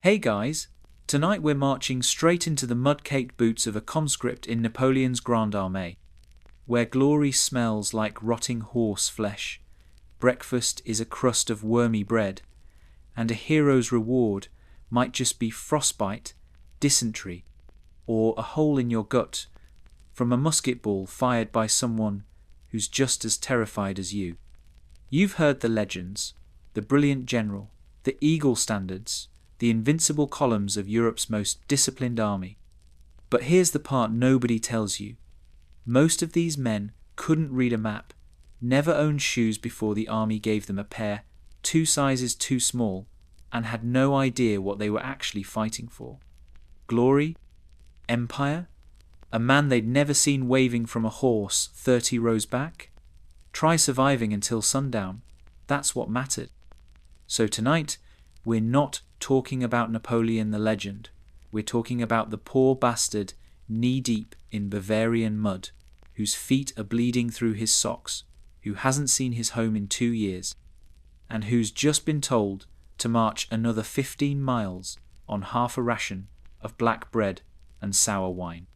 Hey guys, tonight we're marching straight into the mud-caked boots of a conscript in Napoleon's Grande Armée, where glory smells like rotting horse flesh, breakfast is a crust of wormy bread, and a hero's reward might just be frostbite, dysentery, or a hole in your gut from a musket ball fired by someone who's just as terrified as you. You've heard the legends, the brilliant general, the eagle standards, the invincible columns of Europe's most disciplined army. But here's the part nobody tells you. Most of these men couldn't read a map, never owned shoes before the army gave them a pair, 2 sizes too small, and had no idea what they were actually fighting for. Glory? Empire? A man they'd never seen waving from a horse 30 rows back? Try surviving until sundown. That's what mattered. So tonight, we're not talking about Napoleon the legend. We're talking about the poor bastard knee-deep in Bavarian mud, whose feet are bleeding through his socks, who hasn't seen his home in 2 years, and who's just been told to march another 15 miles on half a ration of black bread and sour wine.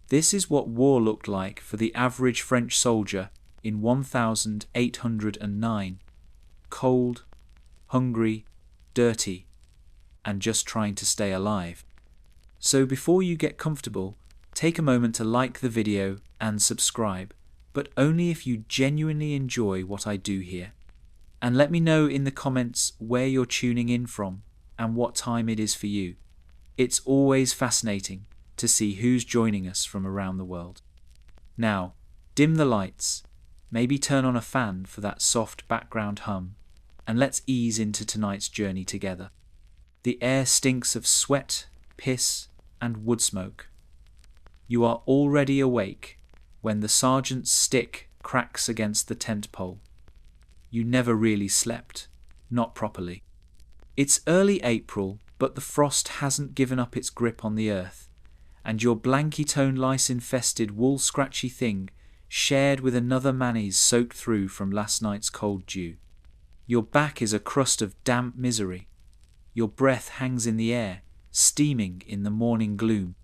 This is what war looked like for the average French soldier in 1809. Cold, hungry, dirty, and just trying to stay alive. So before you get comfortable, take a moment to like the video and subscribe, but only if you genuinely enjoy what I do here. And let me know in the comments where you're tuning in from and what time it is for you. It's always fascinating to see who's joining us from around the world. Now, dim the lights, maybe turn on a fan for that soft background hum, and let's ease into tonight's journey together. The air stinks of sweat, piss, and wood smoke. You are already awake when the sergeant's stick cracks against the tent pole. You never really slept, not properly. It's early April, but the frost hasn't given up its grip on the earth, and your blanky-toned lice-infested wool-scratchy thing shared with another manny's soaked through from last night's cold dew. Your back is a crust of damp misery. Your breath hangs in the air, steaming in the morning gloom.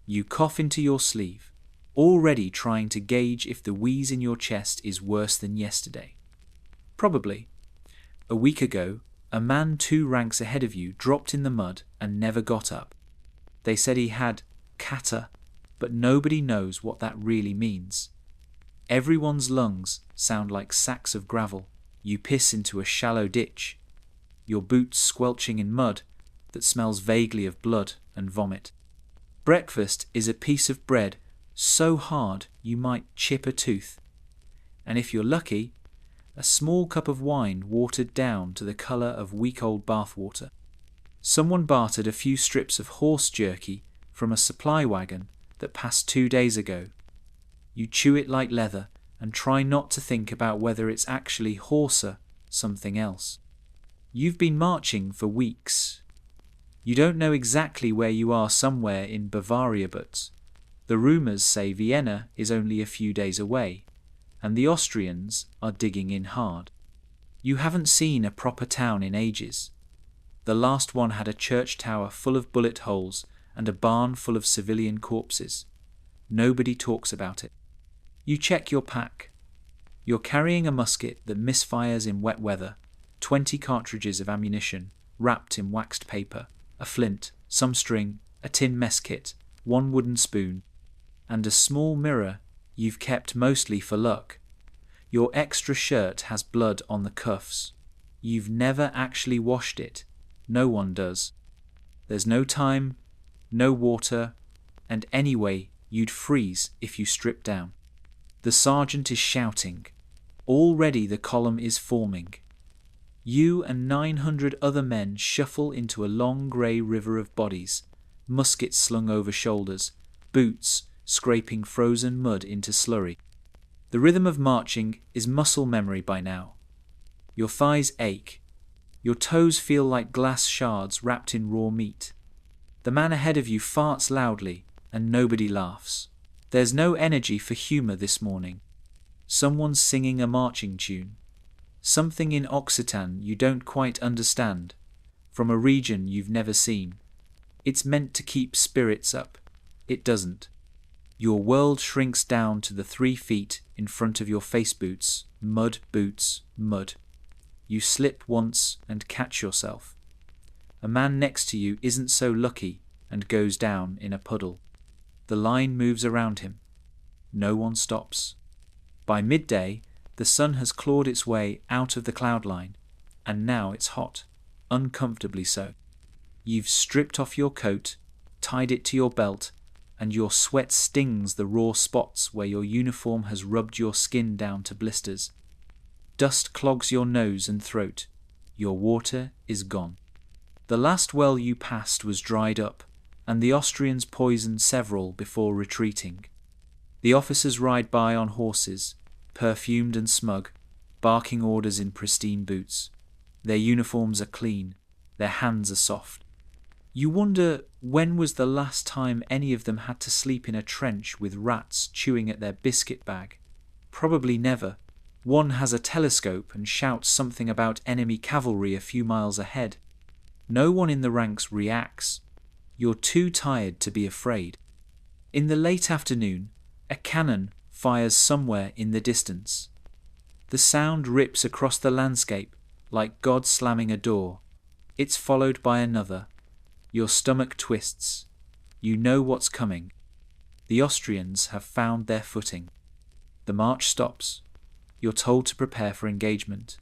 You cough into your sleeve, already trying to gauge if the wheeze in your chest is worse than yesterday. Probably. A week ago, a man 2 ranks ahead of you dropped in the mud and never got up. They said he had kata, but nobody knows what that really means. Everyone's lungs sound like sacks of gravel. You piss into a shallow ditch, your boots squelching in mud that smells vaguely of blood and vomit. Breakfast is a piece of bread so hard you might chip a tooth, and if you're lucky, a small cup of wine watered down to the colour of week-old bathwater. Someone bartered a few strips of horse jerky from a supply wagon that passed 2 days ago. You chew it like leather and try not to think about whether it's actually horse or something else. You've been marching for weeks. You don't know exactly where you are somewhere in Bavaria, but the rumours say Vienna is only a few days away, and the Austrians are digging in hard. You haven't seen a proper town in ages. The last one had a church tower full of bullet holes and a barn full of civilian corpses. Nobody talks about it. You check your pack. You're carrying a musket that misfires in wet weather, 20 cartridges of ammunition wrapped in waxed paper, a flint, some string, a tin mess kit, 1 wooden spoon, and a small mirror you've kept mostly for luck. Your extra shirt has blood on the cuffs. You've never actually washed it. No one does. There's no time, no water, and anyway, you'd freeze if you stripped down. The sergeant is shouting. Already the column is forming. You and 900 other men shuffle into a long grey river of bodies, muskets slung over shoulders, boots scraping frozen mud into slurry. The rhythm of marching is muscle memory by now. Your thighs ache. Your toes feel like glass shards wrapped in raw meat. The man ahead of you farts loudly and nobody laughs. There's no energy for humour this morning. Someone's singing a marching tune. Something in Occitan you don't quite understand. from a region you've never seen. It's meant to keep spirits up. It doesn't. Your world shrinks down to the 3 feet in front of your face boots, mud boots, mud. You slip once and catch yourself. A man next to you isn't so lucky and goes down in a puddle. The line moves around him. No one stops. By midday, the sun has clawed its way out of the cloud line, and now it's hot, uncomfortably so. You've stripped off your coat, tied it to your belt, and your sweat stings the raw spots where your uniform has rubbed your skin down to blisters. Dust clogs your nose and throat. Your water is gone. The last well you passed was dried up, and the Austrians poisoned several before retreating. The officers ride by on horses, perfumed and smug, barking orders in pristine boots. Their uniforms are clean, their hands are soft. You wonder when was the last time any of them had to sleep in a trench with rats chewing at their biscuit bag. Probably never. One has a telescope and shouts something about enemy cavalry a few miles ahead. No one in the ranks reacts. You're too tired to be afraid. In the late afternoon, a cannon fires somewhere in the distance. The sound rips across the landscape like God slamming a door. It's followed by another. Your stomach twists. You know what's coming. The Austrians have found their footing. The march stops. You're told to prepare for engagement.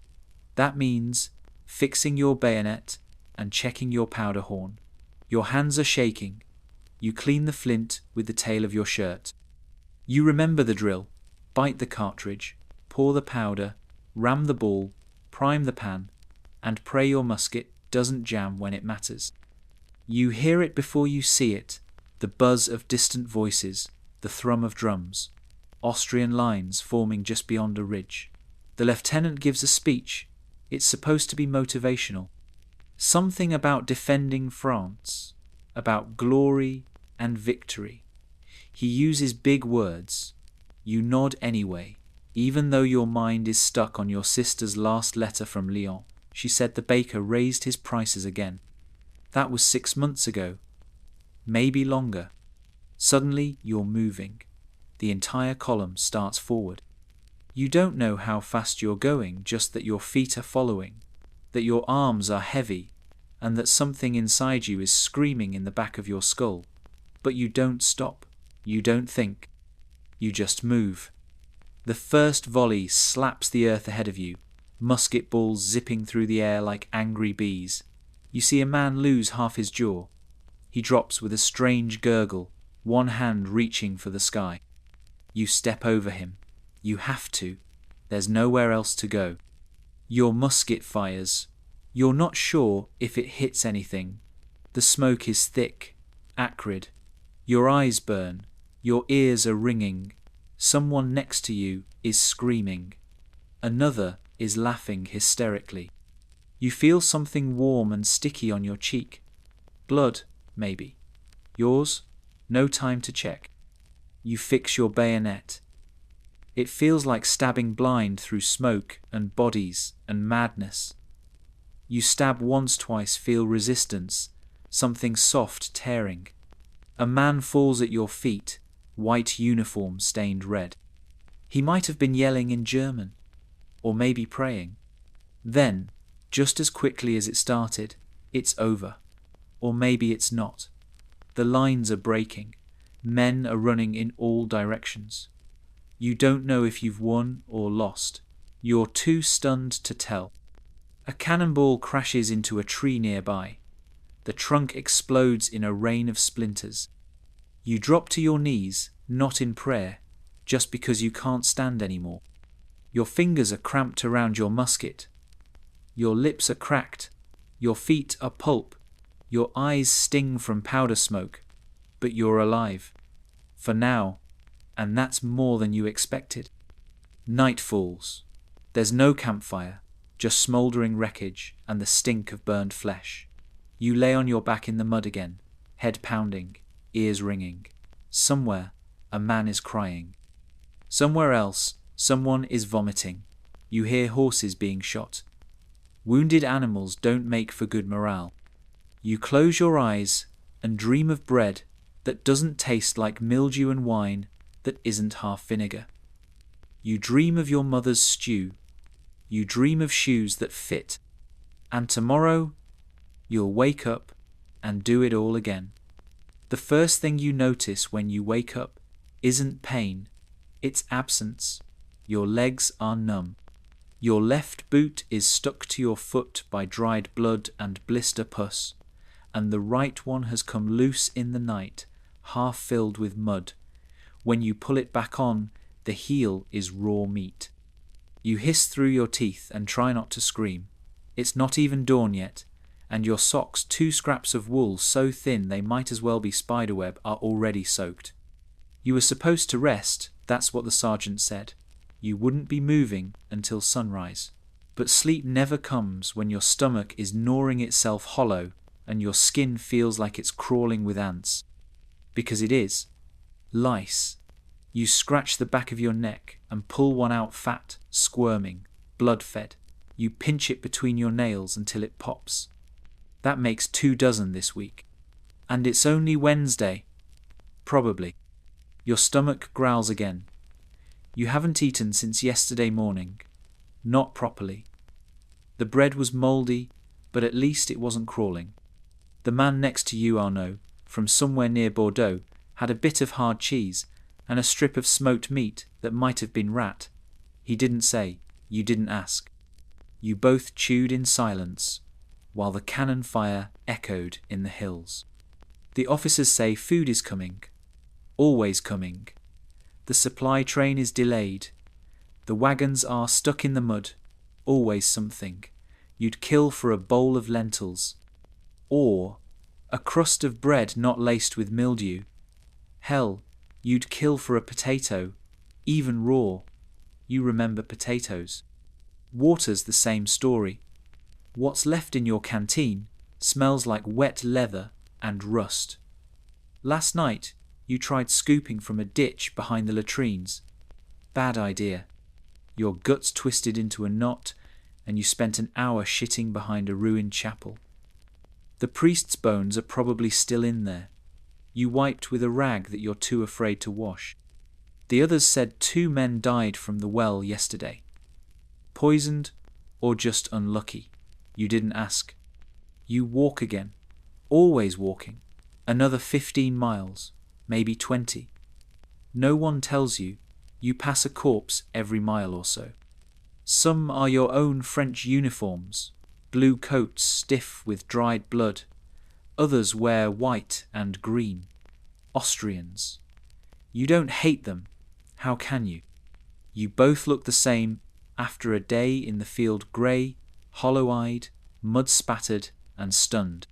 That means fixing your bayonet and checking your powder horn. Your hands are shaking. You clean the flint with the tail of your shirt. You remember the drill. Bite the cartridge, pour the powder, ram the ball, prime the pan, and pray your musket doesn't jam when it matters. You hear it before you see it, the buzz of distant voices, the thrum of drums, Austrian lines forming just beyond a ridge. The lieutenant gives a speech. It's supposed to be motivational. Something about defending France, about glory and victory. He uses big words. You nod anyway, even though your mind is stuck on your sister's last letter from Lyon. She said the baker raised his prices again. That was 6 months ago. Maybe longer. Suddenly you're moving. The entire column starts forward. You don't know how fast you're going, just that your feet are following, that your arms are heavy, and that something inside you is screaming in the back of your skull. But you don't stop. You don't think. You just move. The first volley slaps the earth ahead of you, musket balls zipping through the air like angry bees. You see a man lose half his jaw. He drops with a strange gurgle, one hand reaching for the sky. You step over him. You have to. There's nowhere else to go. Your musket fires. You're not sure if it hits anything. The smoke is thick, acrid. Your eyes burn. Your ears are ringing. Someone next to you is screaming. Another is laughing hysterically. You feel something warm and sticky on your cheek. Blood, maybe. Yours? No time to check. You fix your bayonet. It feels like stabbing blind through smoke and bodies and madness. You stab once, twice, feel resistance, something soft tearing. A man falls at your feet, white uniform stained red. He might have been yelling in German, or maybe praying. Then, just as quickly as it started, it's over. Or maybe it's not. The lines are breaking. Men are running in all directions. You don't know if you've won or lost. You're too stunned to tell. A cannonball crashes into a tree nearby. The trunk explodes in a rain of splinters. You drop to your knees, not in prayer, just because you can't stand anymore. Your fingers are cramped around your musket. Your lips are cracked. Your feet are pulp. Your eyes sting from powder smoke. But you're alive. For now. And that's more than you expected. Night falls. There's no campfire, just smouldering wreckage and the stink of burned flesh. You lay on your back in the mud again, head pounding, ears ringing. Somewhere, a man is crying. Somewhere else, someone is vomiting. You hear horses being shot. Wounded animals don't make for good morale. You close your eyes and dream of bread that doesn't taste like mildew and wine that isn't half vinegar. You dream of your mother's stew. You dream of shoes that fit. And tomorrow, you'll wake up and do it all again. The first thing you notice when you wake up isn't pain, it's absence. Your legs are numb. Your left boot is stuck to your foot by dried blood and blister pus, and the right one has come loose in the night, half filled with mud. When you pull it back on, the heel is raw meat. You hiss through your teeth and try not to scream. It's not even dawn yet, and your socks, 2 scraps of wool so thin they might as well be spiderweb, are already soaked. You were supposed to rest, that's what the sergeant said. You wouldn't be moving until sunrise. But sleep never comes when your stomach is gnawing itself hollow and your skin feels like it's crawling with ants. Because it is. Lice. You scratch the back of your neck and pull one out fat, squirming, blood-fed. You pinch it between your nails until it pops. That makes 24 this week. And it's only Wednesday. Probably. Your stomach growls again. You haven't eaten since yesterday morning. Not properly. The bread was mouldy, but at least it wasn't crawling. The man next to you, Arnaud, from somewhere near Bordeaux, had a bit of hard cheese and a strip of smoked meat that might have been rat. He didn't say. You didn't ask. You both chewed in silence, while the cannon fire echoed in the hills. The officers say food is coming. Always coming. The supply train is delayed. The wagons are stuck in the mud. Always something. You'd kill for a bowl of lentils. Or a crust of bread not laced with mildew. Hell, you'd kill for a potato, even raw. You remember potatoes. Water's the same story. What's left in your canteen smells like wet leather and rust. Last night, you tried scooping from a ditch behind the latrines. Bad idea. Your guts twisted into a knot, and you spent an hour shitting behind a ruined chapel. The priest's bones are probably still in there. You wiped with a rag that you're too afraid to wash. The others said 2 men died from the well yesterday. Poisoned or just unlucky? You didn't ask. You walk again. Always walking. Another 15 miles. Maybe 20. No one tells you. You pass a corpse every mile or so. Some are your own French uniforms, blue coats stiff with dried blood. Others wear white and green. Austrians. You don't hate them. How can you? You both look the same after a day in the field, grey, hollow-eyed, mud-spattered and stunned.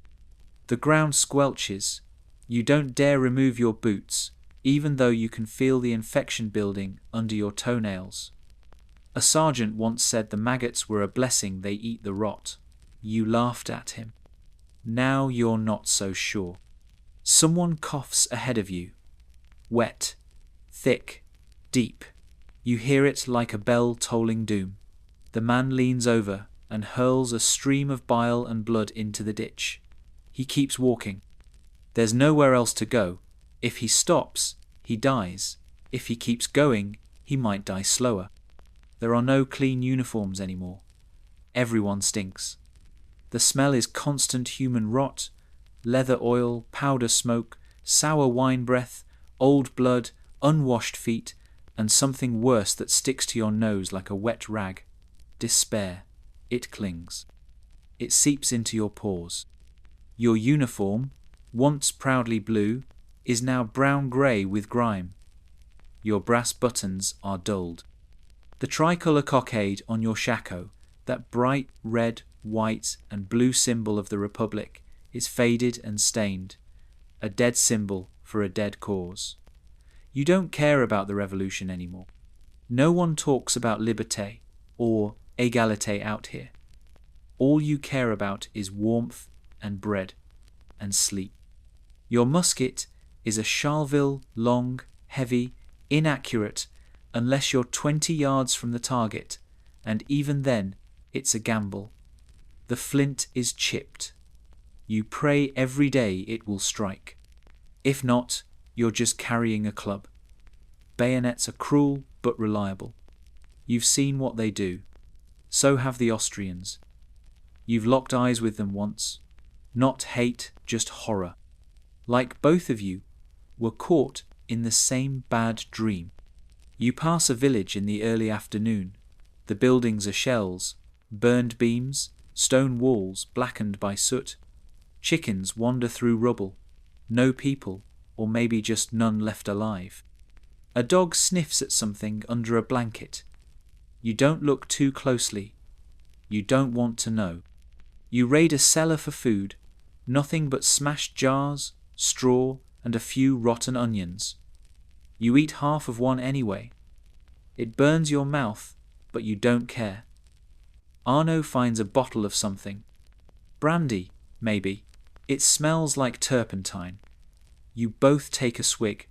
The ground squelches. You don't dare remove your boots, even though you can feel the infection building under your toenails. A sergeant once said the maggots were a blessing, they eat the rot. You laughed at him. Now you're not so sure. Someone coughs ahead of you. Wet, thick, deep. You hear it like a bell tolling doom. The man leans over and hurls a stream of bile and blood into the ditch. He keeps walking. There's nowhere else to go. If he stops, he dies. If he keeps going, he might die slower. There are no clean uniforms anymore. Everyone stinks. The smell is constant human rot, leather oil, powder smoke, sour wine breath, old blood, unwashed feet, and something worse that sticks to your nose like a wet rag. Despair. It clings. It seeps into your pores. Your uniform, once proudly blue, is now brown-grey with grime. Your brass buttons are dulled. The tricolour cockade on your shako, that bright red, white and blue symbol of the Republic, is faded and stained, a dead symbol for a dead cause. You don't care about the revolution anymore. No one talks about liberté or égalité out here. All you care about is warmth and bread and sleep. Your musket is a Charleville, long, heavy, inaccurate, unless you're 20 yards from the target, and even then it's a gamble. The flint is chipped. You pray every day it will strike. If not, you're just carrying a club. Bayonets are cruel but reliable. You've seen what they do. So have the Austrians. You've locked eyes with them once. Not hate, just horror. Like both of you were caught in the same bad dream. You pass a village in the early afternoon. The buildings are shells, burned beams, stone walls blackened by soot. Chickens wander through rubble. No people, or maybe just none left alive. A dog sniffs at something under a blanket. You don't look too closely. You don't want to know. You raid a cellar for food. Nothing but smashed jars, straw, and a few rotten onions. You eat half of one anyway. It burns your mouth, but you don't care. Arno finds a bottle of something. Brandy, maybe. It smells like turpentine. You both take a swig.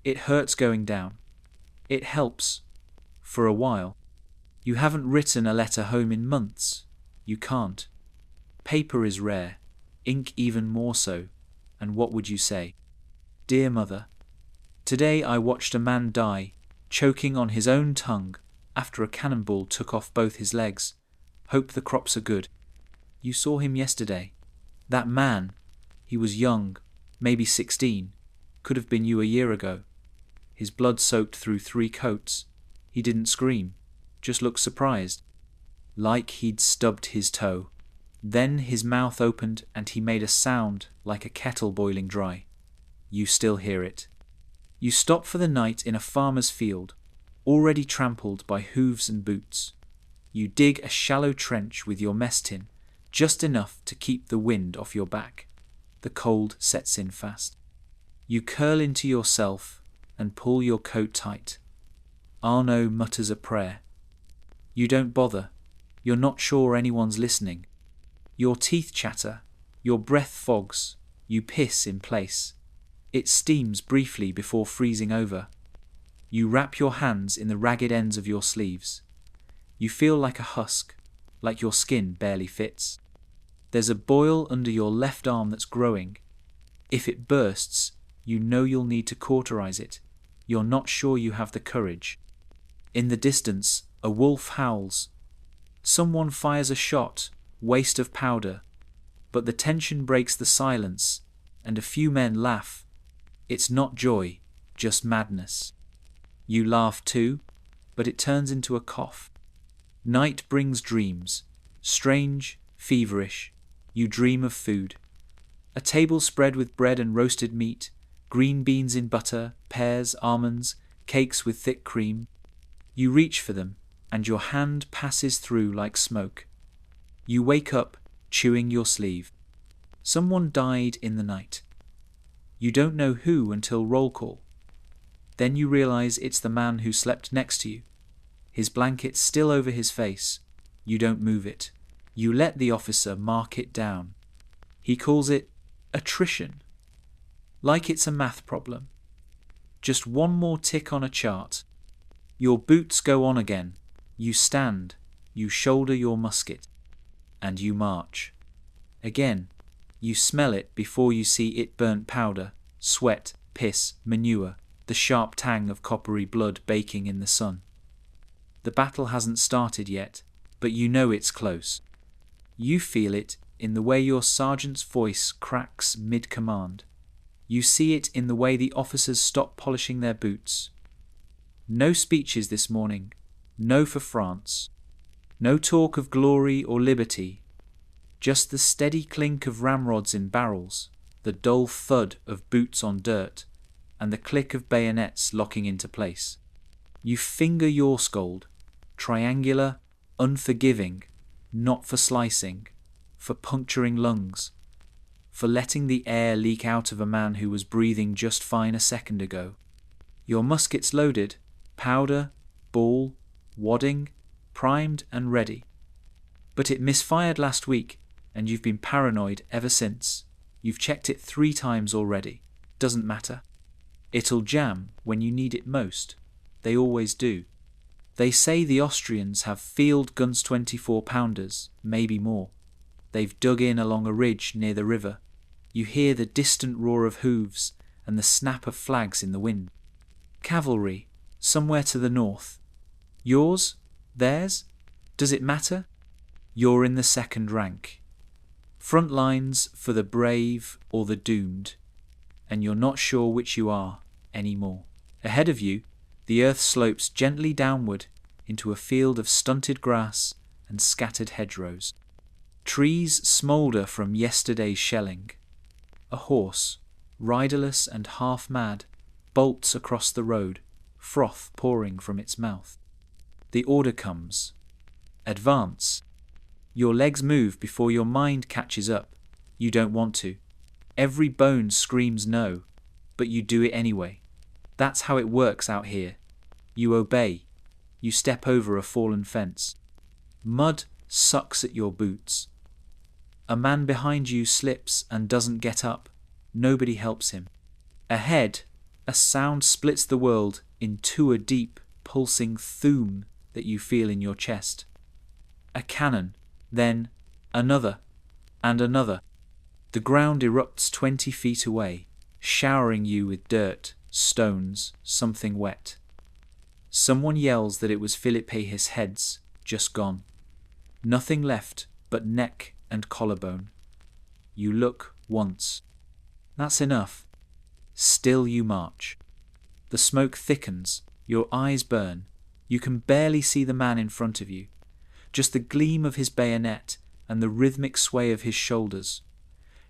It hurts going down. It helps. For a while. You haven't written a letter home in months. You can't. Paper is rare. Ink even more so. And what would you say? Dear Mother, today I watched a man die, choking on his own tongue after a cannonball took off both his legs. Hope the crops are good. You saw him yesterday. That man, he was young, maybe 16, could have been you a year ago. His blood soaked through 3 coats. He didn't scream, just looked surprised, like he'd stubbed his toe. Then his mouth opened and he made a sound like a kettle boiling dry. You still hear it. You stop for the night in a farmer's field, already trampled by hooves and boots. You dig a shallow trench with your mess tin, just enough to keep the wind off your back. The cold sets in fast. You curl into yourself and pull your coat tight. Arno mutters a prayer. You don't bother. You're not sure anyone's listening. Your teeth chatter. Your breath fogs. You piss in place. It steams briefly before freezing over. You wrap your hands in the ragged ends of your sleeves. You feel like a husk, like your skin barely fits. There's a boil under your left arm that's growing. If it bursts, you know you'll need to cauterize it. You're not sure you have the courage. In the distance, a wolf howls. Someone fires a shot, waste of powder. But the tension breaks the silence, and a few men laugh. It's not joy, just madness. You laugh too, but it turns into a cough. Night brings dreams, strange, feverish. You dream of food. A table spread with bread and roasted meat, green beans in butter, pears, almonds, cakes with thick cream. You reach for them, and your hand passes through like smoke. You wake up, chewing your sleeve. Someone died in the night. You don't know who until roll call. Then you realize it's the man who slept next to you. His blanket still over his face. You don't move it. You let the officer mark it down. He calls it attrition. Like it's a math problem. Just one more tick on a chart. Your boots go on again. You stand. You shoulder your musket. And you march. Again. You smell it before you see it burnt powder, sweat, piss, manure, the sharp tang of coppery blood baking in the sun. The battle hasn't started yet, but you know it's close. You feel it in the way your sergeant's voice cracks mid-command. You see it in the way the officers stop polishing their boots. No speeches this morning, no for France. No talk of glory or liberty. Just the steady clink of ramrods in barrels, the dull thud of boots on dirt, and the click of bayonets locking into place. You finger your scold, triangular, unforgiving, not for slicing, for puncturing lungs, for letting the air leak out of a man who was breathing just fine a second ago. Your musket's loaded, powder, ball, wadding, primed and ready. But it misfired last week, and you've been paranoid ever since. You've checked it 3 times already. Doesn't matter. It'll jam when you need it most. They always do. They say the Austrians have field guns 24-pounders, maybe more. They've dug in along a ridge near the river. You hear the distant roar of hooves and the snap of flags in the wind. Cavalry, somewhere to the north. Yours? Theirs? Does it matter? You're in the second rank. Front lines for the brave or the doomed, and you're not sure which you are anymore. Ahead of you, the earth slopes gently downward into a field of stunted grass and scattered hedgerows. Trees smoulder from yesterday's shelling. A horse, riderless and half mad, bolts across the road, froth pouring from its mouth. The order comes. Advance. Your legs move before your mind catches up. You don't want to. Every bone screams no, but you do it anyway. That's how it works out here. You obey. You step over a fallen fence. Mud sucks at your boots. A man behind you slips and doesn't get up. Nobody helps him. Ahead, a sound splits the world into a deep, pulsing thoom that you feel in your chest. A cannon, then another, and another. The ground erupts 20 feet away, showering you with dirt, stones, something wet. Someone yells that it was Filipe's heads, just gone. Nothing left but neck and collarbone. You look once. That's enough. Still you march. The smoke thickens, your eyes burn. You can barely see the man in front of you. Just the gleam of his bayonet and the rhythmic sway of his shoulders.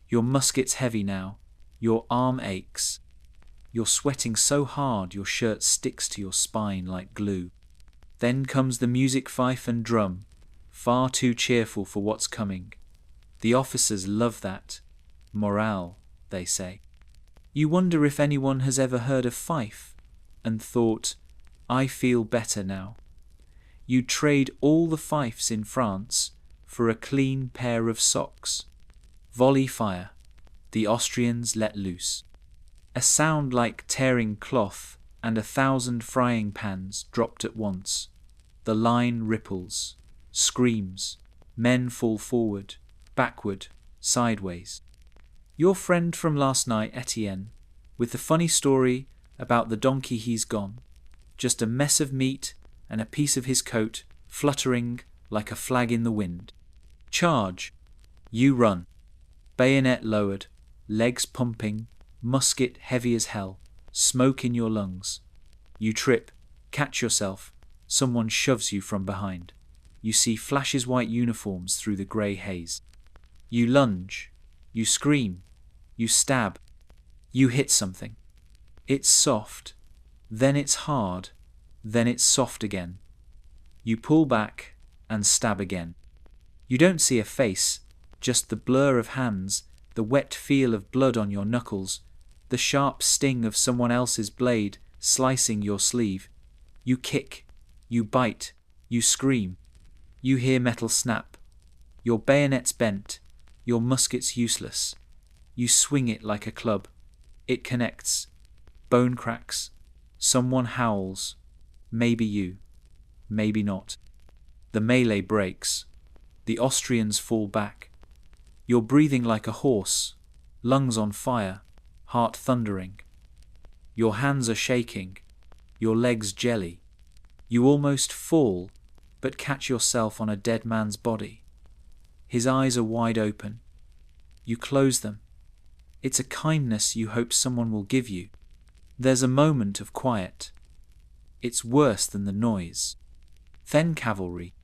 Your musket's heavy now. Your arm aches. You're sweating so hard your shirt sticks to your spine like glue. Then comes the music, fife and drum, far too cheerful for what's coming. The officers love that. Morale, they say. You wonder if anyone has ever heard of fife and thought, I feel better now. You trade all the fifes in France for a clean pair of socks. Volley fire. The Austrians let loose. A sound like tearing cloth and 1,000 frying pans dropped at once. The line ripples, screams. Men fall forward, backward, sideways. Your friend from last night, Etienne, with the funny story about the donkey he's gone. Just a mess of meat and a piece of his coat fluttering like a flag in the wind. Charge. You run. Bayonet lowered, legs pumping, musket heavy as hell, smoke in your lungs. You trip, catch yourself, someone shoves you from behind. You see flashes white uniforms through the grey haze. You lunge, you scream, you stab, you hit something. It's soft, then it's hard, then it's soft again. You pull back and stab again. You don't see a face, just the blur of hands, the wet feel of blood on your knuckles, the sharp sting of someone else's blade slicing your sleeve. You kick, you bite, you scream. You hear metal snap. Your bayonet's bent, your musket's useless. You swing it like a club. It connects. Bone cracks. Someone howls. Maybe you. Maybe not. The melee breaks. The Austrians fall back. You're breathing like a horse, lungs on fire, heart thundering. Your hands are shaking, your legs jelly. You almost fall, but catch yourself on a dead man's body. His eyes are wide open. You close them. It's a kindness you hope someone will give you. There's a moment of quiet. It's worse than the noise. Then cavalry.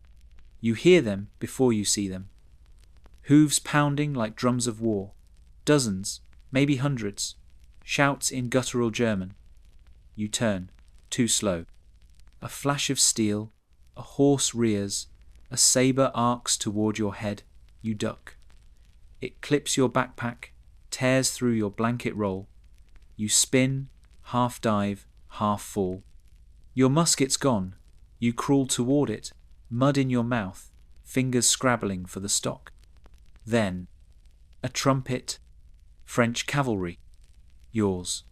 You hear them before you see them. Hooves pounding like drums of war. Dozens, maybe hundreds. Shouts in guttural German. You turn, too slow. A flash of steel, a horse rears, a sabre arcs toward your head. You duck. It clips your backpack, tears through your blanket roll. You spin, half dive, half fall. Your musket's gone. You crawl toward it, mud in your mouth, fingers scrabbling for the stock. Then, a trumpet, French cavalry. Yours.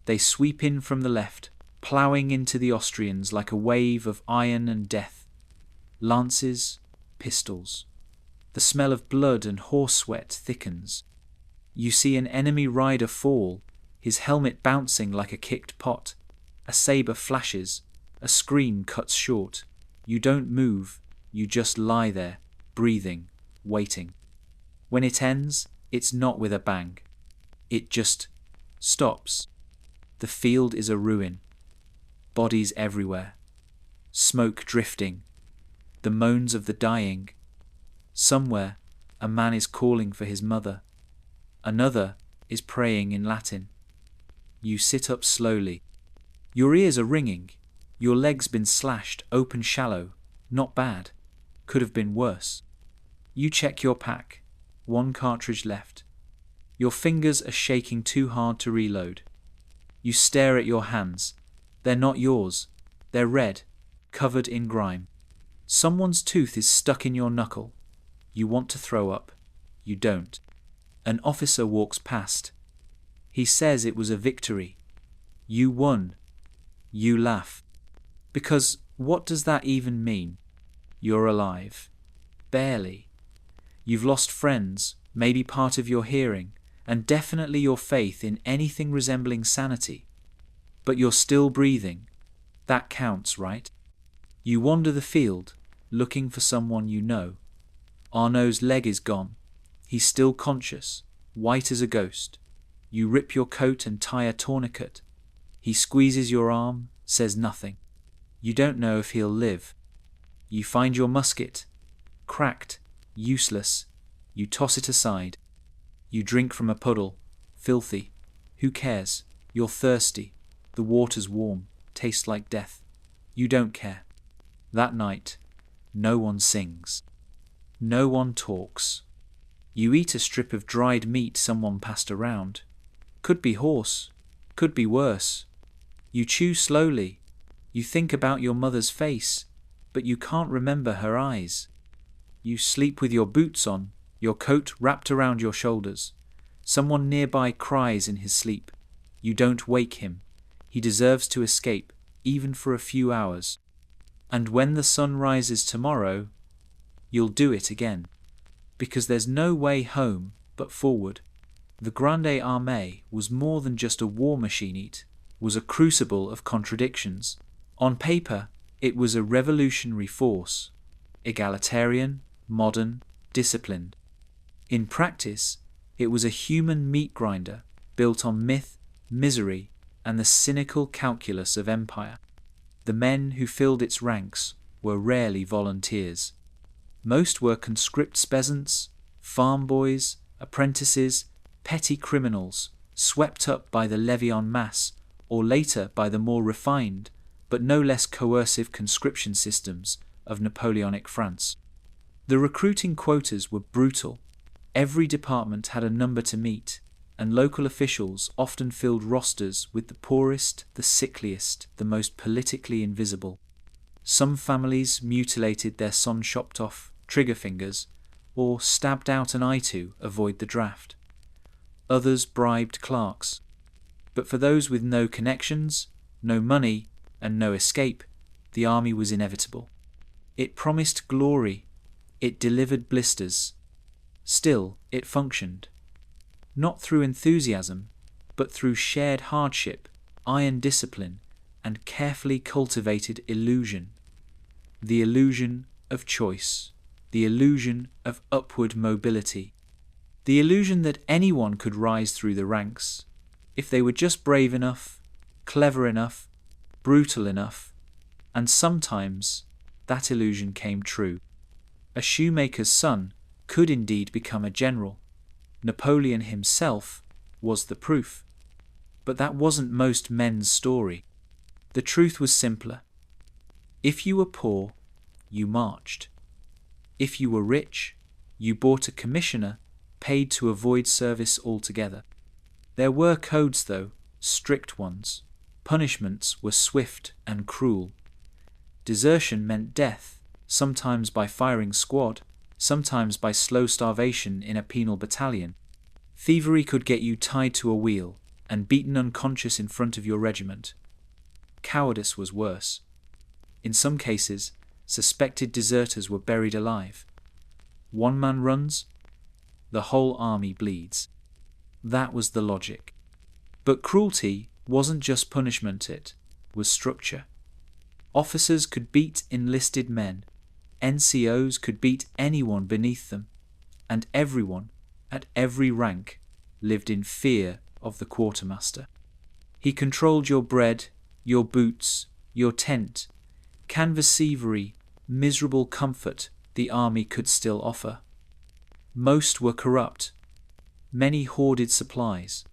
They sweep in from the left, ploughing into the Austrians like a wave of iron and death. Lances, pistols. The smell of blood and horse sweat thickens. You see an enemy rider fall, his helmet bouncing like a kicked pot. A saber flashes, a scream cuts short. You don't move, you just lie there, breathing, waiting. When it ends, it's not with a bang. It just stops. The field is a ruin. Bodies everywhere. Smoke drifting. The moans of the dying. Somewhere, a man is calling for his mother. Another is praying in Latin. You sit up slowly. Your ears are ringing. Your leg's been slashed open shallow. Not bad. Could have been worse. You check your pack. 1 cartridge left. Your fingers are shaking too hard to reload. You stare at your hands. They're not yours. They're red, covered in grime. Someone's tooth is stuck in your knuckle. You want to throw up. You don't. An officer walks past. He says it was a victory. You won. You laugh. Because what does that even mean? You're alive. Barely. You've lost friends, maybe part of your hearing, and definitely your faith in anything resembling sanity. But you're still breathing. That counts, right? You wander the field, looking for someone you know. Arnaud's leg is gone. He's still conscious, white as a ghost. You rip your coat and tie a tourniquet. He squeezes your arm, says nothing. You don't know if he'll live. You find your musket. Cracked, useless. You toss it aside. You drink from a puddle. Filthy. Who cares? You're thirsty. The water's warm. Tastes like death. You don't care. That night, no one sings. No one talks. You eat a strip of dried meat someone passed around. Could be horse. Could be worse. You chew slowly. You think about your mother's face, but you can't remember her eyes. You sleep with your boots on, your coat wrapped around your shoulders. Someone nearby cries in his sleep. You don't wake him. He deserves to escape, even for a few hours. And when the sun rises tomorrow, you'll do it again. Because there's no way home but forward. The Grande Armée was more than just a war machine, it was a crucible of contradictions. On paper, it was a revolutionary force, egalitarian, modern, disciplined. In practice, it was a human meat grinder built on myth, misery, and the cynical calculus of empire. The men who filled its ranks were rarely volunteers. Most were conscript peasants, farm boys, apprentices, petty criminals, swept up by the levy en masse, or later by the more refined, but no less coercive conscription systems of Napoleonic France. The recruiting quotas were brutal. Every department had a number to meet, and local officials often filled rosters with the poorest, the sickliest, the most politically invisible. Some families mutilated their son-chopped-off trigger fingers, or stabbed out an eye to avoid the draft. Others bribed clerks. But for those with no connections, no money, and no escape, the army was inevitable. It promised glory. It delivered blisters. Still, it functioned. Not through enthusiasm, but through shared hardship, iron discipline, and carefully cultivated illusion. The illusion of choice. The illusion of upward mobility. The illusion that anyone could rise through the ranks, if they were just brave enough, clever enough, brutal enough, and sometimes that illusion came true. A shoemaker's son could indeed become a general. Napoleon himself was the proof. But that wasn't most men's story. The truth was simpler. If you were poor, you marched. If you were rich, you bought a commissioner paid to avoid service altogether. There were codes, though, strict ones. Punishments were swift and cruel. Desertion meant death, sometimes by firing squad, sometimes by slow starvation in a penal battalion. Thievery could get you tied to a wheel and beaten unconscious in front of your regiment. Cowardice was worse. In some cases, suspected deserters were buried alive. One man runs, the whole army bleeds. That was the logic. But cruelty wasn't just punishment, it was structure. Officers could beat enlisted men, NCOs could beat anyone beneath them, and everyone, at every rank, lived in fear of the quartermaster. He controlled your bread, your boots, your tent, canvas-every miserable comfort the army could still offer. Most were corrupt. Many hoarded supplies.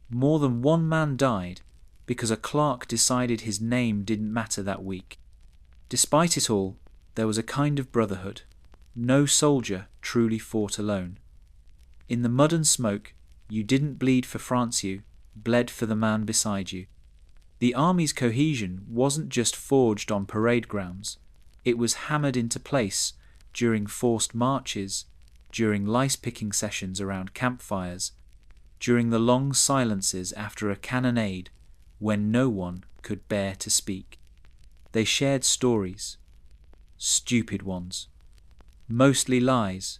More than one man died because a clerk decided his name didn't matter that week. Despite it all, there was a kind of brotherhood. No soldier truly fought alone. In the mud and smoke, you didn't bleed for France, you bled for the man beside you. The army's cohesion wasn't just forged on parade grounds. It was hammered into place during forced marches, during lice-picking sessions around campfires, during the long silences after a cannonade when no one could bear to speak. They shared stories, stupid ones, mostly lies,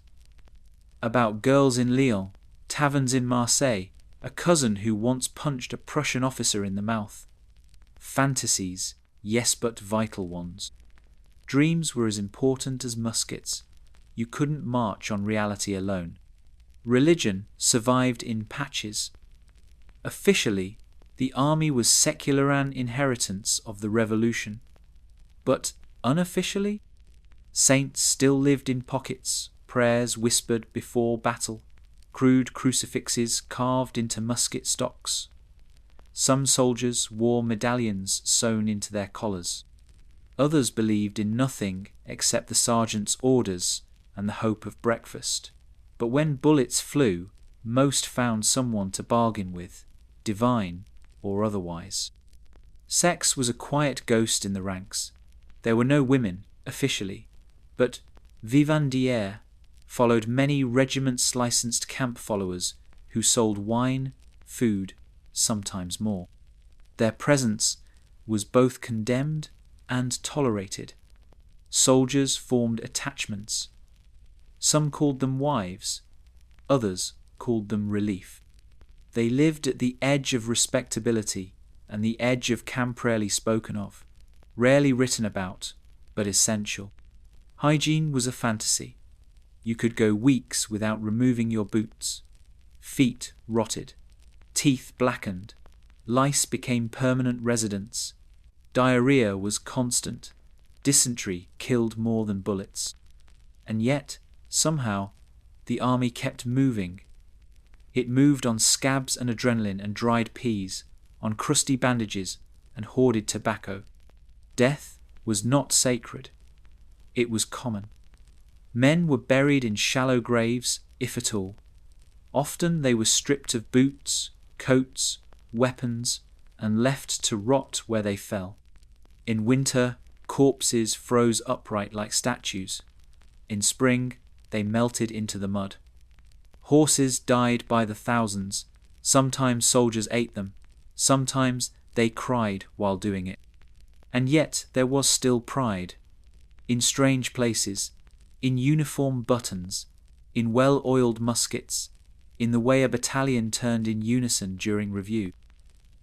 about girls in Lyon, taverns in Marseille, a cousin who once punched a Prussian officer in the mouth. Fantasies, yes, but vital ones. Dreams were as important as muskets. You couldn't march on reality alone. Religion survived in patches. Officially, the army was secular an inheritance of the revolution. But unofficially, saints still lived in pockets, prayers whispered before battle, crude crucifixes carved into musket stocks. Some soldiers wore medallions sewn into their collars. Others believed in nothing except the sergeant's orders and the hope of breakfast. But when bullets flew, most found someone to bargain with, divine or otherwise. Sex was a quiet ghost in the ranks. There were no women, officially, but vivandières followed many regiments' licensed camp followers who sold wine, food, sometimes more. Their presence was both condemned and tolerated. Soldiers formed attachments. Some called them wives, others called them relief. They lived at the edge of respectability and the edge of camp rarely spoken of, rarely written about, but essential. Hygiene was a fantasy. You could go weeks without removing your boots. Feet rotted, teeth blackened, lice became permanent residents. Diarrhea was constant. Dysentery killed more than bullets. And yet, somehow, the army kept moving. It moved on scabs and adrenaline and dried peas, on crusty bandages and hoarded tobacco. Death was not sacred. It was common. Men were buried in shallow graves, if at all. Often they were stripped of boots, coats, weapons, and left to rot where they fell. In winter, corpses froze upright like statues. In spring, they melted into the mud. Horses died by the thousands. Sometimes soldiers ate them. Sometimes they cried while doing it. And yet there was still pride. In strange places, in uniform buttons, in well-oiled muskets, in the way a battalion turned in unison during review.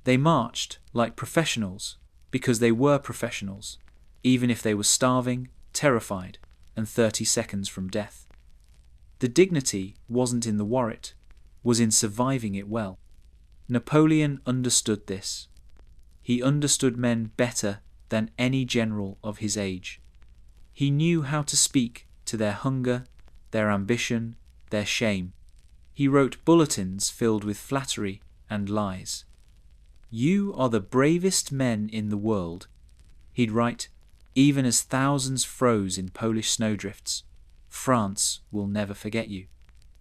They marched like professionals because they were professionals, even if they were starving, terrified, and 30 seconds from death. The dignity wasn't in the warrant, was in surviving it well. Napoleon understood this. He understood men better than any general of his age. He knew how to speak to their hunger, their ambition, their shame. He wrote bulletins filled with flattery and lies. "You are the bravest men in the world," he'd write, even as thousands froze in Polish snowdrifts. "France will never forget you."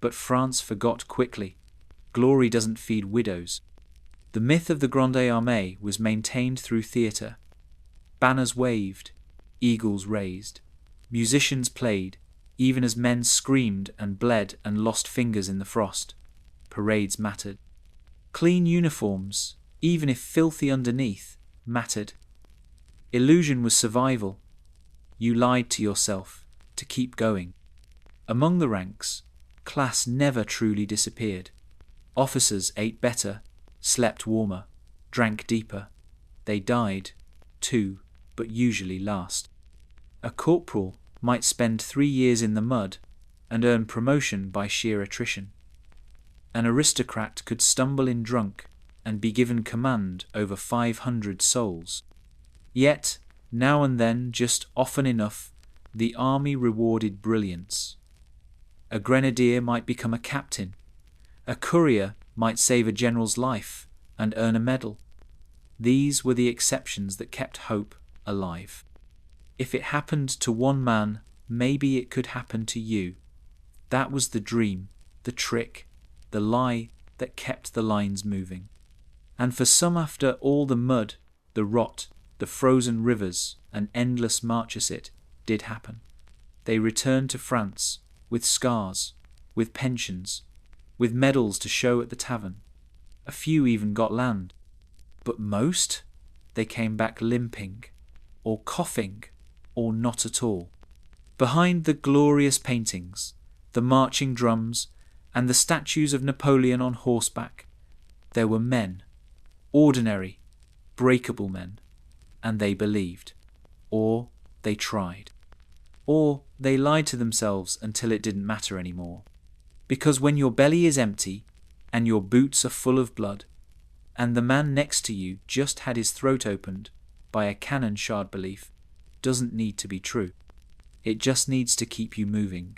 But France forgot quickly. Glory doesn't feed widows. The myth of the Grande Armée was maintained through theatre. Banners waved, eagles raised. Musicians played, even as men screamed and bled and lost fingers in the frost. Parades mattered. Clean uniforms, even if filthy underneath, mattered. Illusion was survival. You lied to yourself to keep going. Among the ranks, class never truly disappeared. Officers ate better, slept warmer, drank deeper. They died, too, but usually last. A corporal might spend 3 years in the mud and earn promotion by sheer attrition. An aristocrat could stumble in drunk and be given command over 500 souls. Yet, now and then, just often enough, the army rewarded brilliance. A grenadier might become a captain. A courier might save a general's life and earn a medal. These were the exceptions that kept hope alive. If it happened to one man, maybe it could happen to you. That was the dream, the trick, the lie that kept the lines moving. And for some, after all the mud, the rot, the frozen rivers, and endless marches, it did happen. They returned to France with scars, with pensions, with medals to show at the tavern. A few even got land. But most, they came back limping, or coughing, or not at all. Behind the glorious paintings, the marching drums, and the statues of Napoleon on horseback, there were men, ordinary, breakable men, and they believed, or they tried, or they lied to themselves until it didn't matter anymore. Because when your belly is empty, and your boots are full of blood, and the man next to you just had his throat opened by a cannon shard belief, doesn't need to be true. It just needs to keep you moving.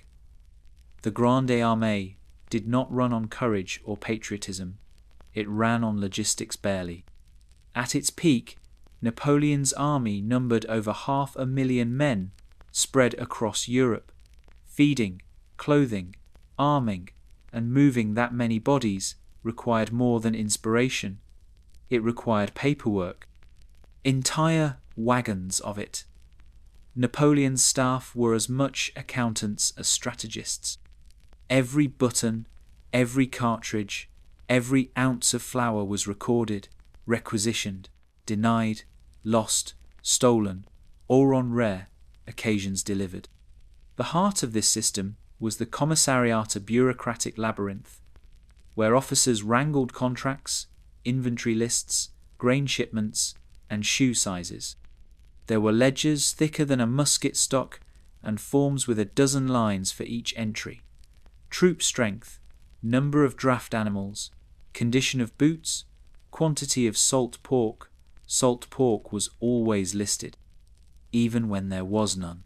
The Grande Armée did not run on courage or patriotism. It ran on logistics barely. At its peak, Napoleon's army numbered over 500,000 men spread across Europe. Feeding, clothing, arming, and moving that many bodies required more than inspiration. It required paperwork. Entire wagons of it. Napoleon's staff were as much accountants as strategists. Every button, every cartridge, every ounce of flour was recorded, requisitioned, denied, lost, stolen, or on rare occasions delivered. The heart of this system was the commissariat, a bureaucratic labyrinth, where officers wrangled contracts, inventory lists, grain shipments, and shoe sizes. There were ledgers thicker than a musket stock and forms with a dozen lines for each entry. Troop strength, number of draft animals, condition of boots, quantity of salt pork. Salt pork was always listed, even when there was none.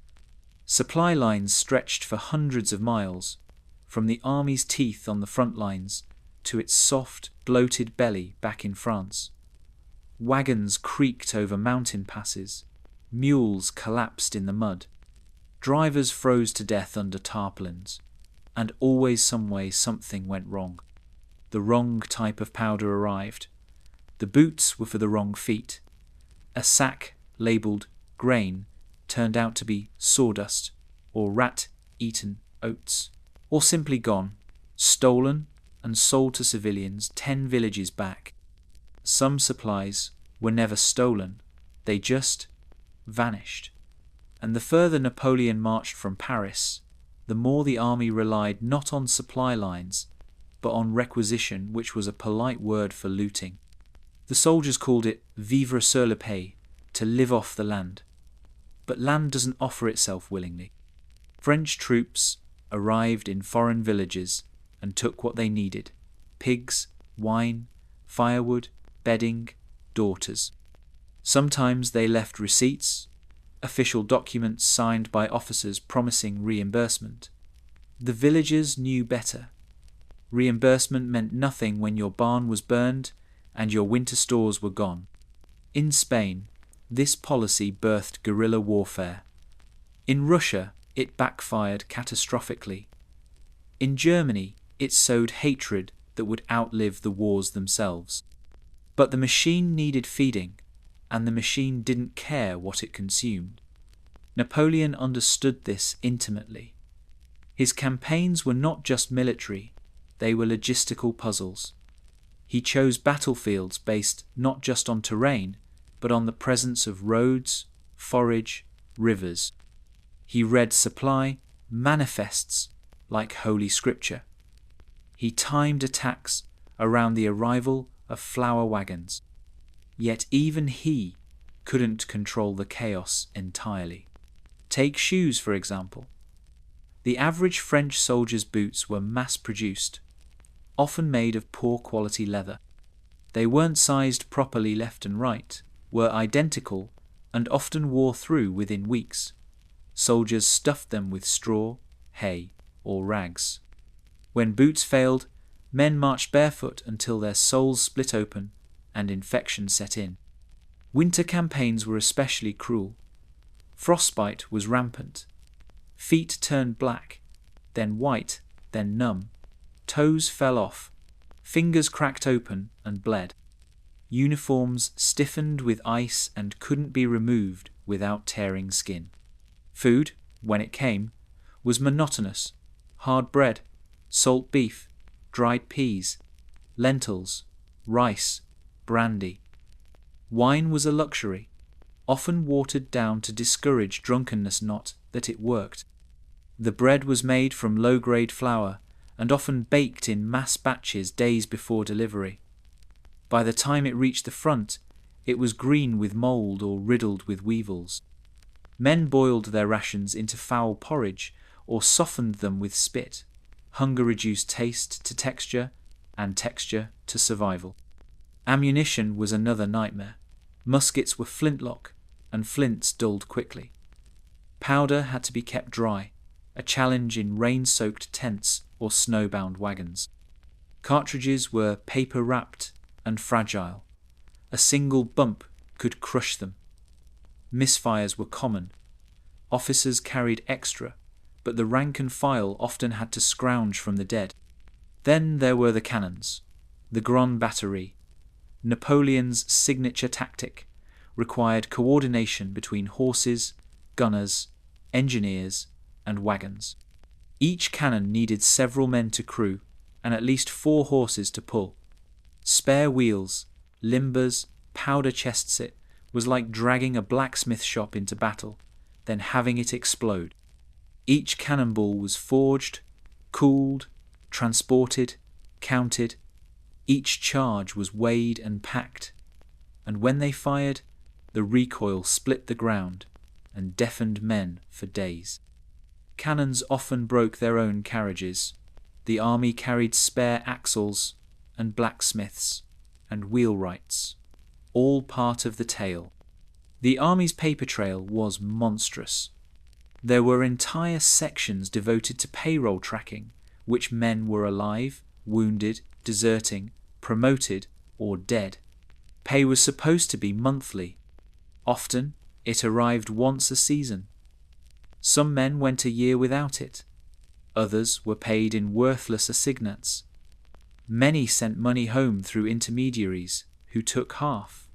Supply lines stretched for hundreds of miles, from the army's teeth on the front lines to its soft, bloated belly back in France. Wagons creaked over mountain passes. Mules collapsed in the mud. Drivers froze to death under tarpaulins. And always some way something went wrong. The wrong type of powder arrived. The boots were for the wrong feet. A sack labelled grain turned out to be sawdust or rat-eaten oats, or simply gone, stolen and sold to civilians 10 villages back. Some supplies were never stolen, they just vanished. And the further Napoleon marched from Paris, the more the army relied not on supply lines, but on requisition, which was a polite word for looting. The soldiers called it vivre sur le pays, to live off the land. But land doesn't offer itself willingly. French troops arrived in foreign villages and took what they needed: pigs, wine, firewood, bedding, daughters. Sometimes they left receipts, official documents signed by officers promising reimbursement. The villagers knew better. Reimbursement meant nothing when your barn was burned and your winter stores were gone. In Spain, this policy birthed guerrilla warfare. In Russia, it backfired catastrophically. In Germany, it sowed hatred that would outlive the wars themselves. But the machine needed feeding, and the machine didn't care what it consumed. Napoleon understood this intimately. His campaigns were not just military, they were logistical puzzles. He chose battlefields based not just on terrain, but on the presence of roads, forage, rivers. He read supply manifests like Holy Scripture. He timed attacks around the arrival of flour wagons. Yet even he couldn't control the chaos entirely. Take shoes, for example. The average French soldier's boots were mass-produced, often made of poor quality leather. They weren't sized properly left and right, were identical, and often wore through within weeks. Soldiers stuffed them with straw, hay, or rags. When boots failed, men marched barefoot until their soles split open and infection set in. Winter campaigns were especially cruel. Frostbite was rampant. Feet turned black, then white, then numb. Toes fell off. Fingers cracked open and bled. Uniforms stiffened with ice and couldn't be removed without tearing skin. Food, when it came, was monotonous. Hard bread, salt beef, dried peas, lentils, rice, brandy. Wine was a luxury, often watered down to discourage drunkenness, not that it worked. The bread was made from low-grade flour and often baked in mass batches days before delivery. By the time it reached the front, it was green with mold or riddled with weevils. Men boiled their rations into foul porridge or softened them with spit. Hunger reduced taste to texture and texture to survival. Ammunition was another nightmare. Muskets were flintlock and flints dulled quickly. Powder had to be kept dry, a challenge in rain-soaked tents or snowbound wagons. Cartridges were paper-wrapped and fragile. A single bump could crush them. Misfires were common. Officers carried extra, but the rank and file often had to scrounge from the dead. Then there were the cannons, the Grand Batterie. Napoleon's signature tactic required coordination between horses, gunners, engineers, and wagons. Each cannon needed several men to crew and at least 4 horses to pull. Spare wheels, limbers, powder chest-sit was like dragging a blacksmith shop into battle, then having it explode. Each cannonball was forged, cooled, transported, counted. Each charge was weighed and packed, and when they fired, the recoil split the ground and deafened men for days. Cannons often broke their own carriages. The army carried spare axles and blacksmiths and wheelwrights, all part of the tale. The army's paper trail was monstrous. There were entire sections devoted to payroll tracking, which men were alive, wounded, deserting, promoted, or dead. Pay was supposed to be monthly. Often, it arrived once a season. Some men went a year without it. Others were paid in worthless assignats. Many sent money home through intermediaries who took half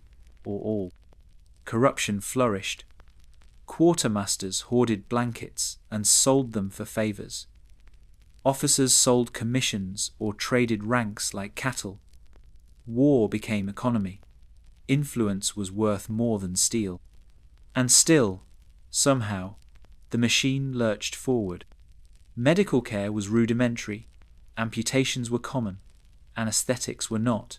or all. Corruption flourished. Quartermasters hoarded blankets and sold them for favors. Officers sold commissions or traded ranks like cattle. War became economy. Influence was worth more than steel. And still, somehow, the machine lurched forward. Medical care was rudimentary. Amputations were common. Anesthetics were not.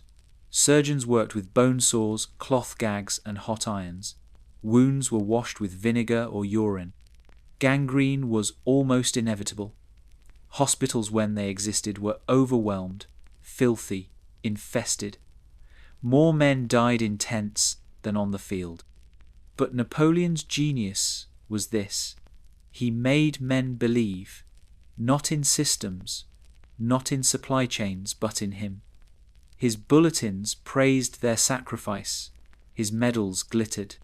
Surgeons worked with bone saws, cloth gags, and hot irons. Wounds were washed with vinegar or urine. Gangrene was almost inevitable. Hospitals, when they existed, were overwhelmed, filthy, infested. More men died in tents than on the field. But Napoleon's genius was this. He made men believe, not in systems, not in supply chains, but in him. His bulletins praised their sacrifice. His medals glittered.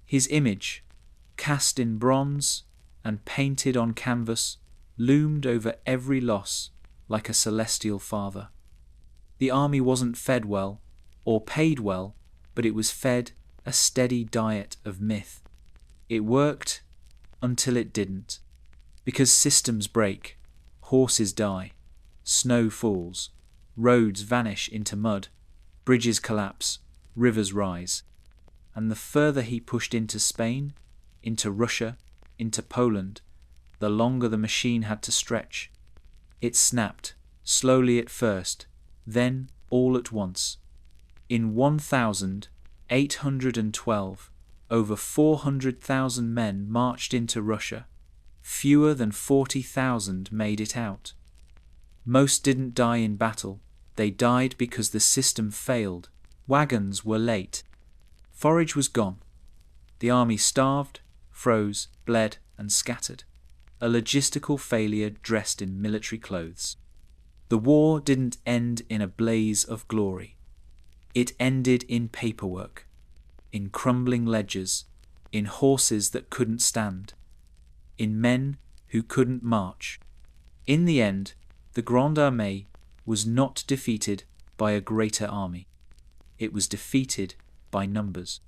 His image, cast in bronze and painted on canvas, loomed over every loss like a celestial father. The army wasn't fed well or paid well, but it was fed a steady diet of myth. It worked until it didn't. Because systems break, horses die, snow falls, roads vanish into mud, bridges collapse, rivers rise. And the further he pushed into Spain, into Russia, into Poland, the longer the machine had to stretch. It snapped, slowly at first, then all at once. In 1812, over 400,000 men marched into Russia. Fewer than 40,000 made it out. Most didn't die in battle. They died because the system failed. Wagons were late. Forage was gone. The army starved, froze, bled, and scattered. A logistical failure dressed in military clothes. The war didn't end in a blaze of glory. It ended in paperwork, in crumbling ledgers, in horses that couldn't stand, in men who couldn't march. In the end, the Grande Armée was not defeated by a greater army. It was defeated by numbers.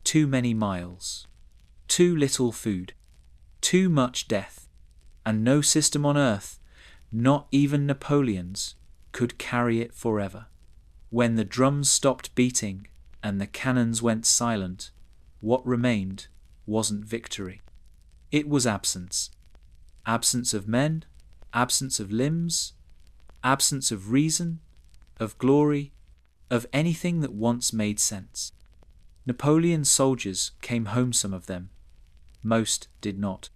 Too many miles, too little food, too much death, and no system on earth, not even Napoleon's, could carry it forever. When the drums stopped beating and the cannons went silent, what remained wasn't victory. It was absence. Absence of men, absence of limbs, absence of reason, of glory, of anything that once made sense. Napoleon's soldiers came home, some of them. Most did not.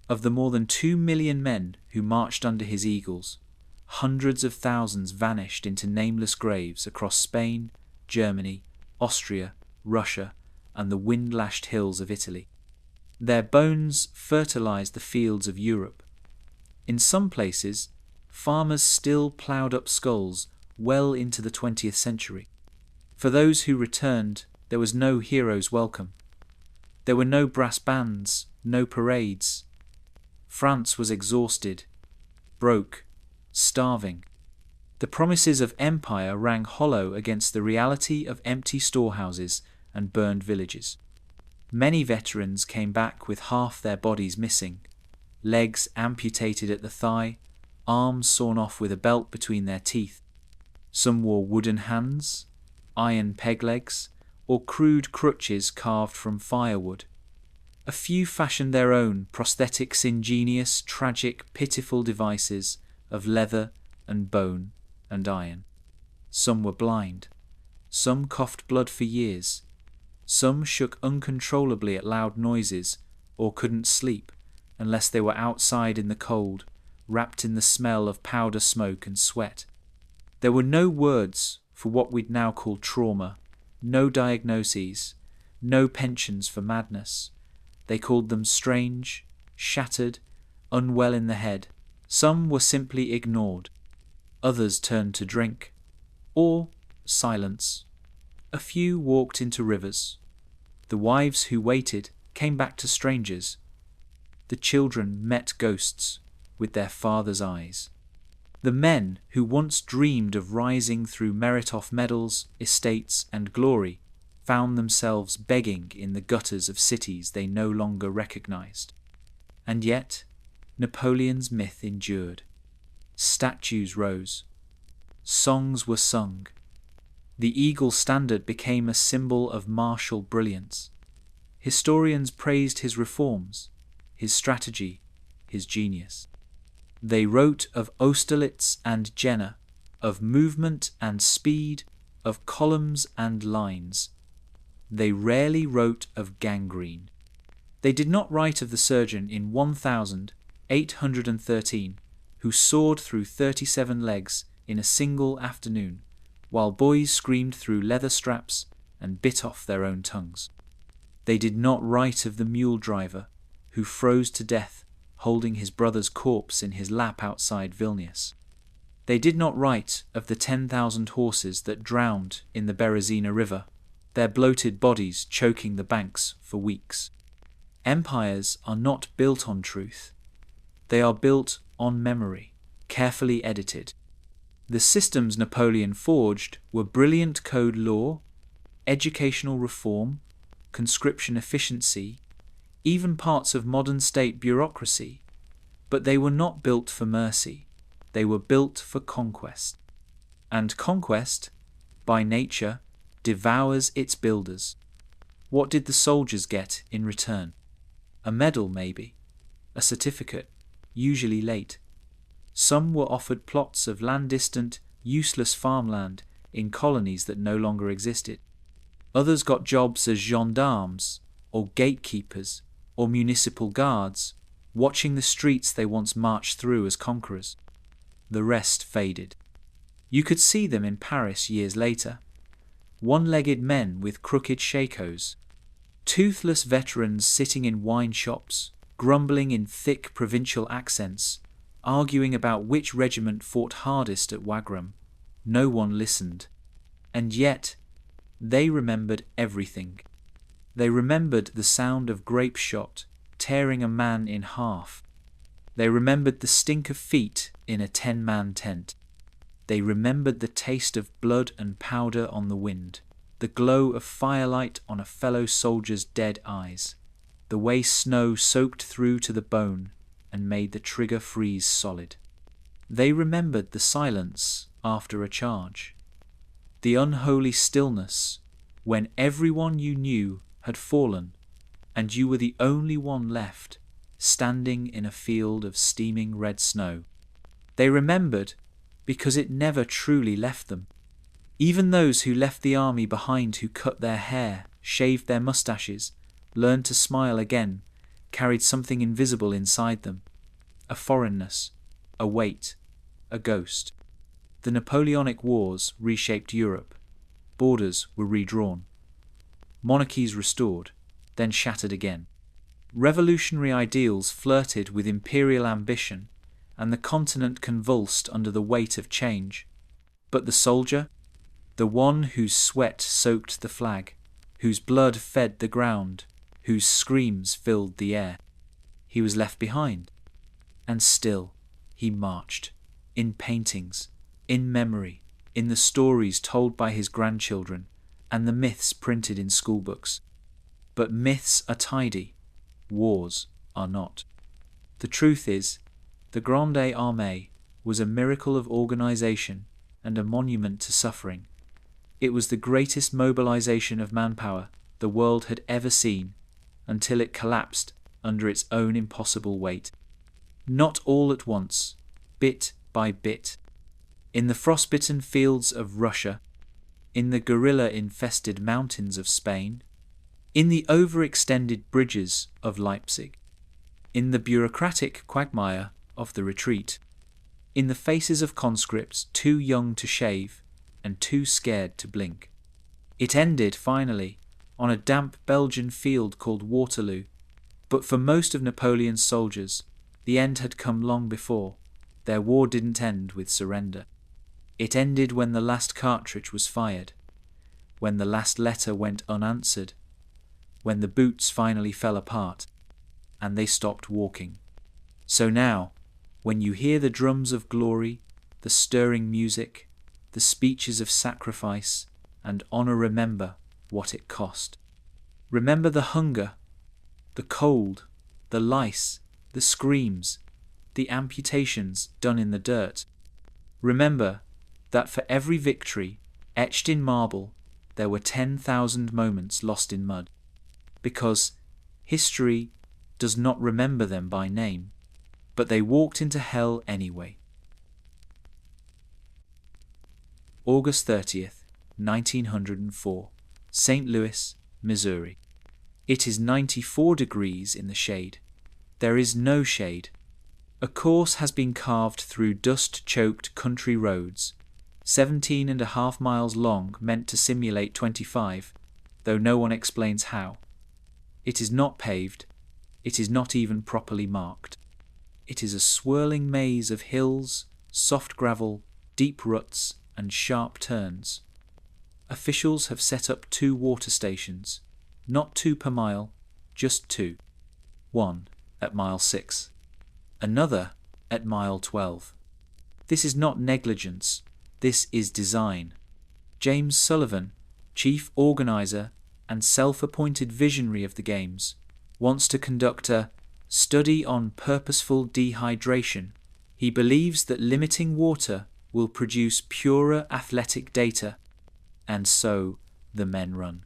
Of the more than 2 million men who marched under his eagles, hundreds of thousands vanished into nameless graves across Spain, Germany, Austria, Russia, and the wind-lashed hills of Italy. Their bones fertilized the fields of Europe. In some places, farmers still ploughed up skulls well into the 20th century. For those who returned, there was no hero's welcome. There were no brass bands, no parades. France was exhausted, broke, starving. The promises of empire rang hollow against the reality of empty storehouses and burned villages. Many veterans came back with half their bodies missing, legs amputated at the thigh, arms sawn off with a belt between their teeth. Some wore wooden hands, iron peg legs, or crude crutches carved from firewood. A few fashioned their own prosthetics, ingenious, tragic, pitiful devices of leather and bone and iron. Some were blind. Some coughed blood for years. Some shook uncontrollably at loud noises or couldn't sleep unless they were outside in the cold, wrapped in the smell of powder smoke and sweat. There were no words for what we'd now call trauma, no diagnoses, no pensions for madness. They called them strange, shattered, unwell in the head. Some were simply ignored. Others turned to drink, or silence. A few walked into rivers. The wives who waited came back to strangers. The children met ghosts with their father's eyes. The men who once dreamed of rising through merit-off medals, estates, and glory found themselves begging in the gutters of cities they no longer recognized. And yet, Napoleon's myth endured. Statues rose. Songs were sung. The eagle standard became a symbol of martial brilliance. Historians praised his reforms, his strategy, his genius. They wrote of Austerlitz and Jena, of movement and speed, of columns and lines. They rarely wrote of gangrene. They did not write of the surgeon in 1813 who soared through 37 legs in a single afternoon, while boys screamed through leather straps and bit off their own tongues. They did not write of the mule driver who froze to death holding his brother's corpse in his lap outside Vilnius. They did not write of the 10,000 horses that drowned in the Berezina River, their bloated bodies choking the banks for weeks. Empires are not built on truth. They are built on memory, carefully edited. The systems Napoleon forged were brilliant code law, educational reform, conscription efficiency, even parts of modern state bureaucracy, but they were not built for mercy. They were built for conquest. And conquest, by nature, devours its builders. What did the soldiers get in return? A medal, maybe. A certificate, usually late. Some were offered plots of land-distant, useless farmland in colonies that no longer existed. Others got jobs as gendarmes or gatekeepers or municipal guards, watching the streets they once marched through as conquerors. The rest faded. You could see them in Paris years later. One-legged men with crooked shakos, toothless veterans sitting in wine shops, grumbling in thick provincial accents, arguing about which regiment fought hardest at Wagram. No one listened. And yet, they remembered everything. They remembered the sound of grape shot tearing a man in half. They remembered the stink of feet in a 10-man tent. They remembered the taste of blood and powder on the wind, the glow of firelight on a fellow soldier's dead eyes, the way snow soaked through to the bone and made the trigger freeze solid. They remembered the silence after a charge, the unholy stillness when everyone you knew had fallen and you were the only one left, standing in a field of steaming red snow. They remembered because it never truly left them. Even those who left the army behind, who cut their hair, shaved their mustaches, learned to smile again, carried something invisible inside them, a foreignness, a weight, a ghost. The Napoleonic Wars reshaped Europe. Borders were redrawn. Monarchies restored, then shattered again. Revolutionary ideals flirted with imperial ambition, and the continent convulsed under the weight of change. But the soldier, the one whose sweat soaked the flag, whose blood fed the ground, whose screams filled the air, he was left behind. And still he marched, in paintings, in memory, in the stories told by his grandchildren, and the myths printed in schoolbooks. But myths are tidy, wars are not. The truth is, the Grande Armée was a miracle of organization and a monument to suffering. It was the greatest mobilization of manpower the world had ever seen, until it collapsed under its own impossible weight. Not all at once, bit by bit. In the frostbitten fields of Russia, in the guerrilla-infested mountains of Spain, in the overextended bridges of Leipzig, in the bureaucratic quagmire of the retreat, in the faces of conscripts too young to shave and too scared to blink. It ended, finally, on a damp Belgian field called Waterloo, but for most of Napoleon's soldiers, the end had come long before. Their war didn't end with surrender. It ended when the last cartridge was fired, when the last letter went unanswered, when the boots finally fell apart, and they stopped walking. So now, when you hear the drums of glory, the stirring music, the speeches of sacrifice and honor, remember what it cost. Remember the hunger, the cold, the lice, the screams, the amputations done in the dirt. Remember that for every victory etched in marble, there were 10,000 moments lost in mud, because history does not remember them by name, but they walked into hell anyway. August 30th, 1904, St. Louis, Missouri. It is 94 degrees in the shade. There is no shade. A course has been carved through dust-choked country roads, 17.5 miles long, meant to simulate 25, though no one explains how. It is not paved. It is not even properly marked. It is a swirling maze of hills, soft gravel, deep ruts, and sharp turns. Officials have set up 2 water stations, not 2 per mile, just 2. One at mile 6. Another at mile 12. This is not negligence, this is design. James Sullivan, chief organizer and self-appointed visionary of the Games, wants to conduct a study on purposeful dehydration. He believes that limiting water will produce purer athletic data, and so the men run.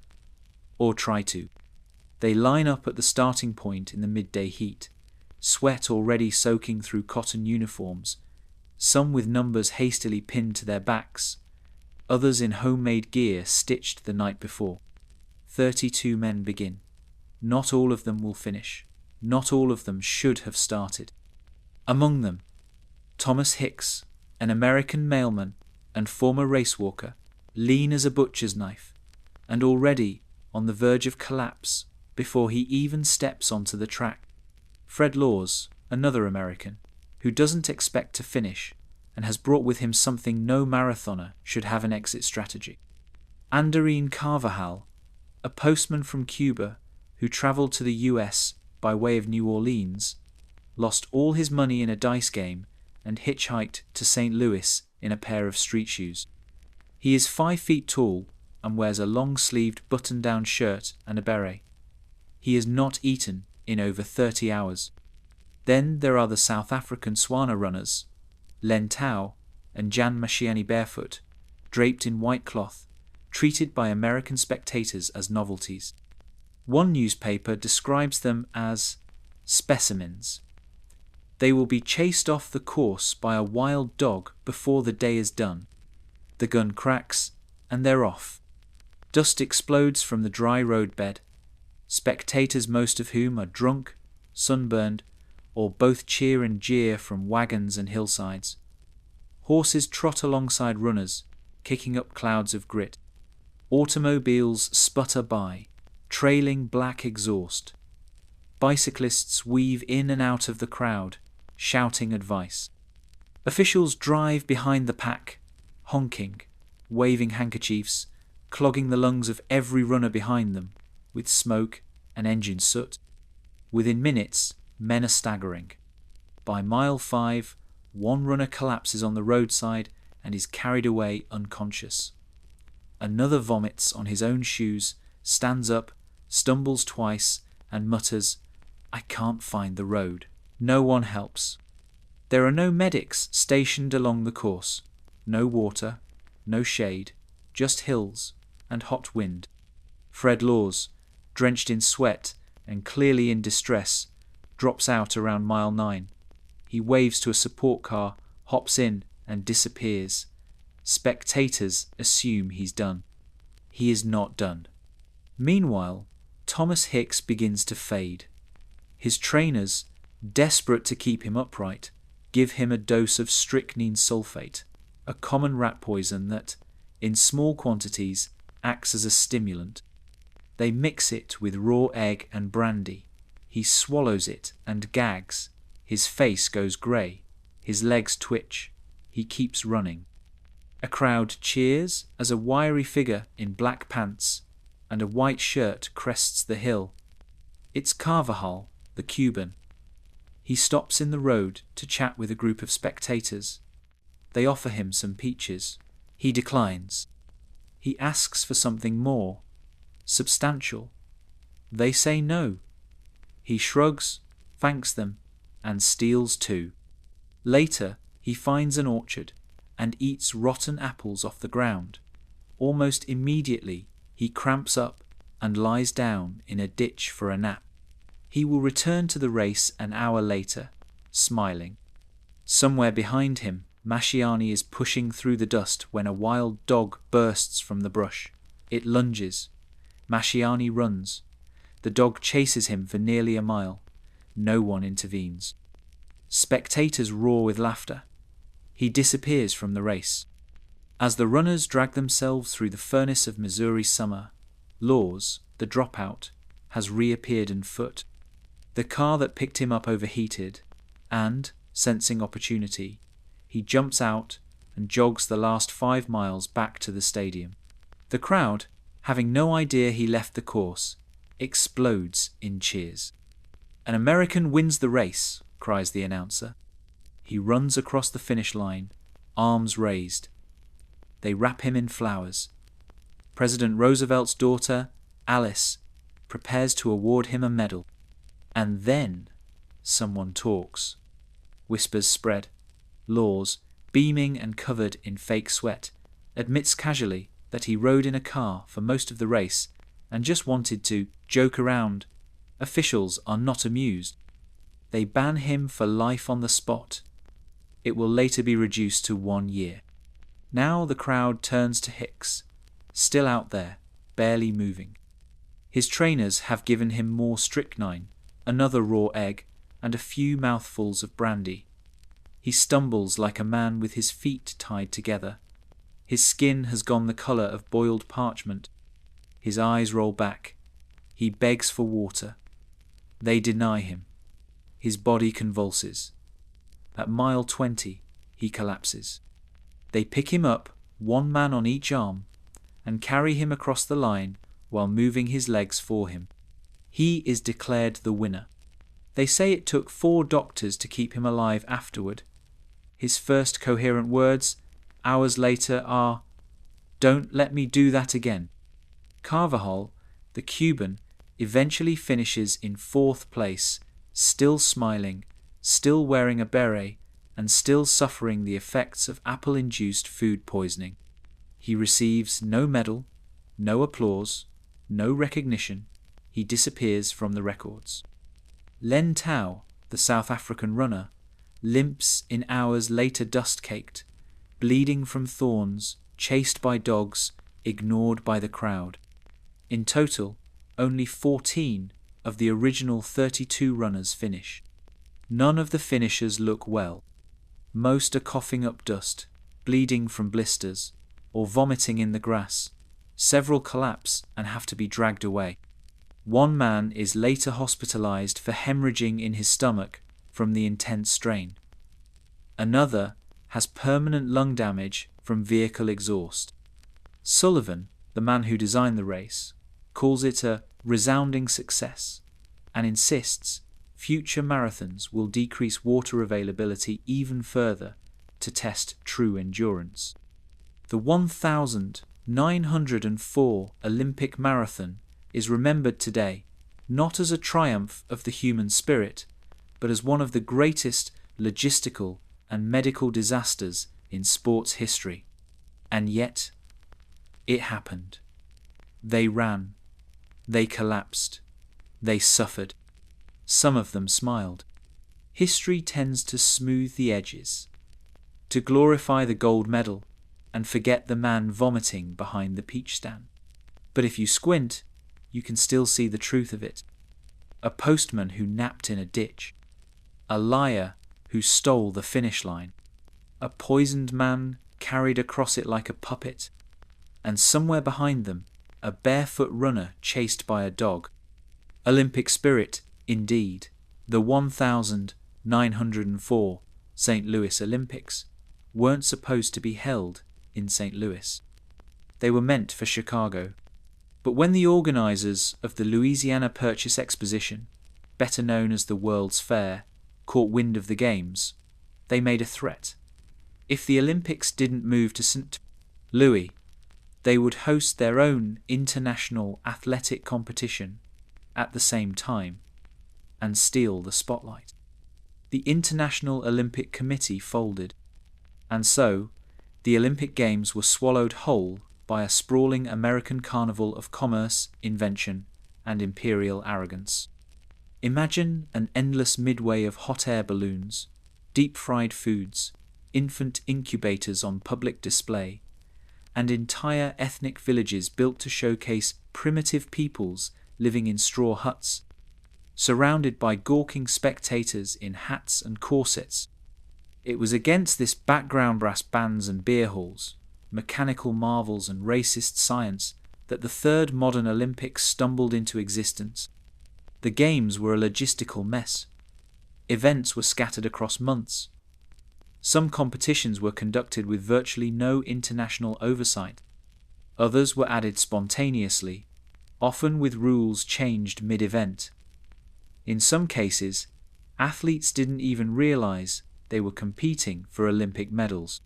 Or try to. They line up at the starting point in the midday heat, sweat already soaking through cotton uniforms, some with numbers hastily pinned to their backs, others in homemade gear stitched the night before. 32 men begin. Not all of them will finish. Not all of them should have started. Among them, Thomas Hicks, an American mailman and former racewalker, lean as a butcher's knife, and already on the verge of collapse before he even steps onto the track. Fred Laws, another American, who doesn't expect to finish and has brought with him something no marathoner should have an exit strategy. Anderine Carvajal, a postman from Cuba who traveled to the US by way of New Orleans, lost all his money in a dice game and hitchhiked to St. Louis in a pair of street shoes. He is 5 feet tall and wears a long-sleeved button-down shirt and a beret. He has not eaten in over 30 hours. Then there are the South African Swana runners, Len Tao and Jan Mashiani barefoot, draped in white cloth, treated by American spectators as novelties. One newspaper describes them as specimens. They will be chased off the course by a wild dog before the day is done. The gun cracks, and they're off. Dust explodes from the dry roadbed. Spectators, most of whom are drunk, sunburned, or both cheer and jeer from wagons and hillsides. Horses trot alongside runners, kicking up clouds of grit. Automobiles sputter by, trailing black exhaust. Bicyclists weave in and out of the crowd, shouting advice. Officials drive behind the pack, honking, waving handkerchiefs, clogging the lungs of every runner behind them with smoke and engine soot. Within minutes, men are staggering. By mile 5, one runner collapses on the roadside and is carried away unconscious. Another vomits on his own shoes, stands up, stumbles twice, and mutters, "I can't find the road." No one helps. There are no medics stationed along the course. No water, no shade, just hills and hot wind. Fred Laws, drenched in sweat and clearly in distress, drops out around mile 9. He waves to a support car, hops in, and disappears. Spectators assume he's done. He is not done. Meanwhile, Thomas Hicks begins to fade. His trainers, desperate to keep him upright, give him a dose of strychnine sulfate, a common rat poison that, in small quantities, acts as a stimulant. They mix it with raw egg and brandy. He swallows it and gags. His face goes grey. His legs twitch. He keeps running. A crowd cheers as a wiry figure in black pants and a white shirt crests the hill. It's Carvajal, the Cuban. He stops in the road to chat with a group of spectators. They offer him some peaches. He declines. He asks for something more, substantial. They say no. He shrugs, thanks them, and steals too. Later, he finds an orchard and eats rotten apples off the ground. Almost immediately, he cramps up and lies down in a ditch for a nap. He will return to the race an hour later, smiling. Somewhere behind him, Mashiani is pushing through the dust when a wild dog bursts from the brush. It lunges. Mashiani runs. The dog chases him for nearly a mile. No one intervenes. Spectators roar with laughter. He disappears from the race. As the runners drag themselves through the furnace of Missouri summer, Laws, the dropout, has reappeared on foot. The car that picked him up overheated, and, sensing opportunity, he jumps out and jogs the last 5 miles back to the stadium. The crowd, having no idea he left the course, explodes in cheers. "An American wins the race," cries the announcer. He runs across the finish line, arms raised. They wrap him in flowers. President Roosevelt's daughter, Alice, prepares to award him a medal. And then someone talks. Whispers spread. Laws, beaming and covered in fake sweat, admits casually that he rode in a car for most of the race and just wanted to joke around. Officials are not amused. They ban him for life on the spot. It will later be reduced to 1 year. Now the crowd turns to Hicks, still out there, barely moving. His trainers have given him more strychnine, another raw egg, and a few mouthfuls of brandy. He stumbles like a man with his feet tied together. His skin has gone the colour of boiled parchment. His eyes roll back. He begs for water. They deny him. His body convulses. At mile 20, he collapses. They pick him up, one man on each arm, and carry him across the line while moving his legs for him. He is declared the winner. They say it took 4 doctors to keep him alive afterward. His first coherent words, hours later, are, "Don't let me do that again." Carvajal, the Cuban, eventually finishes in 4th place, still smiling, still wearing a beret, and still suffering the effects of apple-induced food poisoning. He receives no medal, no applause, no recognition. He disappears from the records. Len Tao, the South African runner, limps in hours later dust-caked, bleeding from thorns, chased by dogs, ignored by the crowd. In total, only 14 of the original 32 runners finish. None of the finishers look well. Most are coughing up dust, bleeding from blisters, or vomiting in the grass. Several collapse and have to be dragged away. One man is later hospitalized for hemorrhaging in his stomach from the intense strain. Another has permanent lung damage from vehicle exhaust. Sullivan, the man who designed the race, calls it a resounding success and insists future marathons will decrease water availability even further to test true endurance. The 1904 Olympic Marathon is remembered today not as a triumph of the human spirit, but as one of the greatest logistical and medical disasters in sports history. And yet, it happened. They ran. They collapsed. They suffered. Some of them smiled. History tends to smooth the edges, to glorify the gold medal and forget the man vomiting behind the peach stand. But if you squint, you can still see the truth of it. A postman who napped in a ditch. A liar who stole the finish line. A poisoned man carried across it like a puppet. And somewhere behind them, a barefoot runner chased by a dog. Olympic spirit, indeed. The 1904 St. Louis Olympics weren't supposed to be held in St. Louis. They were meant for Chicago. But when the organizers of the Louisiana Purchase Exposition, better known as the World's Fair, caught wind of the Games, they made a threat. If the Olympics didn't move to St. Louis, they would host their own international athletic competition at the same time and steal the spotlight. The International Olympic Committee folded, and so the Olympic Games were swallowed whole by a sprawling American carnival of commerce, invention, and imperial arrogance. Imagine an endless midway of hot air balloons, deep-fried foods, infant incubators on public display, and entire ethnic villages built to showcase primitive peoples living in straw huts, surrounded by gawking spectators in hats and corsets. It was against this background brass bands and beer halls, mechanical marvels and racist science that the third modern Olympics stumbled into existence. The Games were a logistical mess. Events were scattered across months. Some competitions were conducted with virtually no international oversight. Others were added spontaneously, often with rules changed mid-event. In some cases, athletes didn't even realize they were competing for Olympic medals.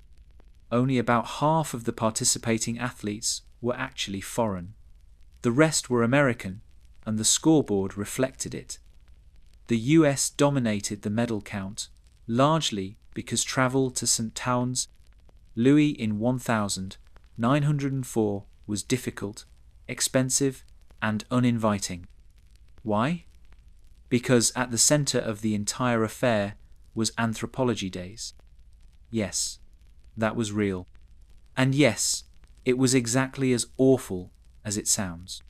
Only about half of the participating athletes were actually foreign. The rest were American, and the scoreboard reflected it. The US dominated the medal count, largely because travel to St. Louis in 1904 was difficult, expensive, and uninviting. Why? Because at the center of the entire affair was Anthropology Days. Yes, that was real. And yes, it was exactly as awful as it sounds.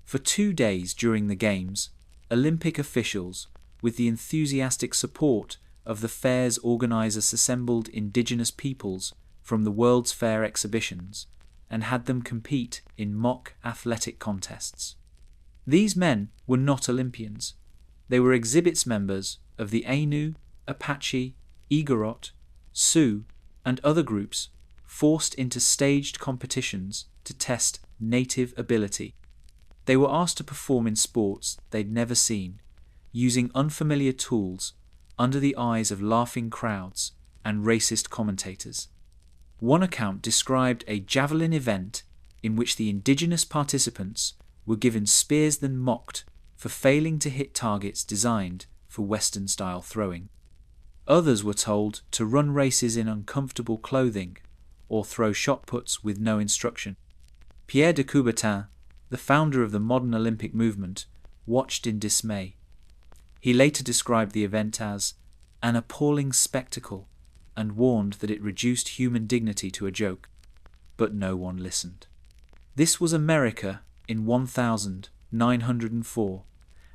For 2 days during the Games, Olympic officials, with the enthusiastic support of the fair's organizers, assembled indigenous peoples from the World's Fair exhibitions and had them compete in mock athletic contests. These men were not Olympians. They were exhibits members of the Ainu, Apache, Igorot, Sioux, and other groups forced into staged competitions to test native ability. They were asked to perform in sports they'd never seen, using unfamiliar tools under the eyes of laughing crowds and racist commentators. One account described a javelin event in which the indigenous participants were given spears then mocked for failing to hit targets designed for Western-style throwing. Others were told to run races in uncomfortable clothing or throw shot puts with no instruction. Pierre de Coubertin, the founder of the modern Olympic movement, watched in dismay. He later described the event as an appalling spectacle and warned that it reduced human dignity to a joke. But no one listened. This was America in 1904,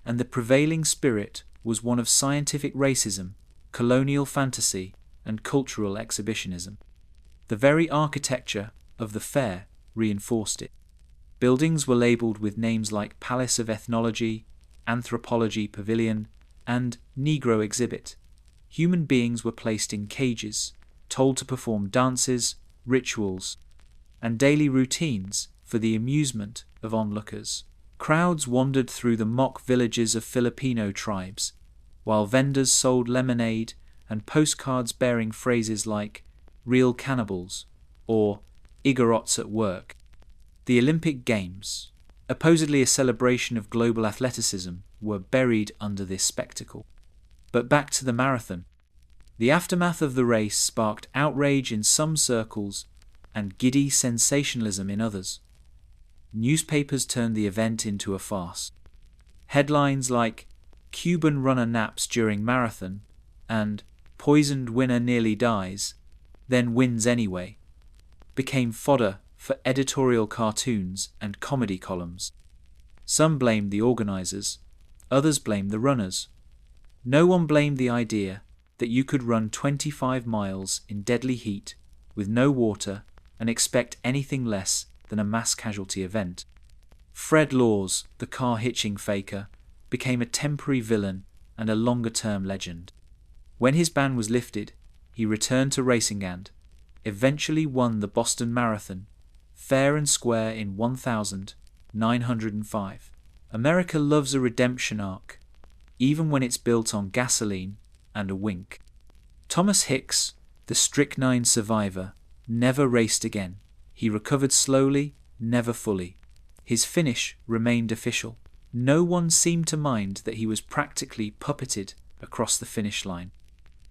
and the prevailing spirit was one of scientific racism, colonial fantasy, and cultural exhibitionism. The very architecture of the fair reinforced it. Buildings were labelled with names like Palace of Ethnology, Anthropology Pavilion, and Negro Exhibit. Human beings were placed in cages, told to perform dances, rituals, and daily routines for the amusement of onlookers. Crowds wandered through the mock villages of Filipino tribes, while vendors sold lemonade and postcards bearing phrases like "real cannibals" or "Igorots at work." The Olympic Games, supposedly a celebration of global athleticism, were buried under this spectacle. But back to the marathon. The aftermath of the race sparked outrage in some circles and giddy sensationalism in others. Newspapers turned the event into a farce. Headlines like "Cuban runner naps during marathon" and "Poisoned winner nearly dies, then wins anyway" became fodder for editorial cartoons and comedy columns. Some blamed the organizers, others blamed the runners. No one blamed the idea that you could run 25 miles in deadly heat with no water and expect anything less than a mass casualty event. Fred Laws, the car hitching faker, became a temporary villain and a longer-term legend. When his ban was lifted, he returned to racing and eventually won the Boston Marathon, fair and square in 1905. America loves a redemption arc, even when it's built on gasoline and a wink. Thomas Hicks, the strychnine survivor, never raced again. He recovered slowly, never fully. His finish remained official. No one seemed to mind that he was practically puppeted across the finish line.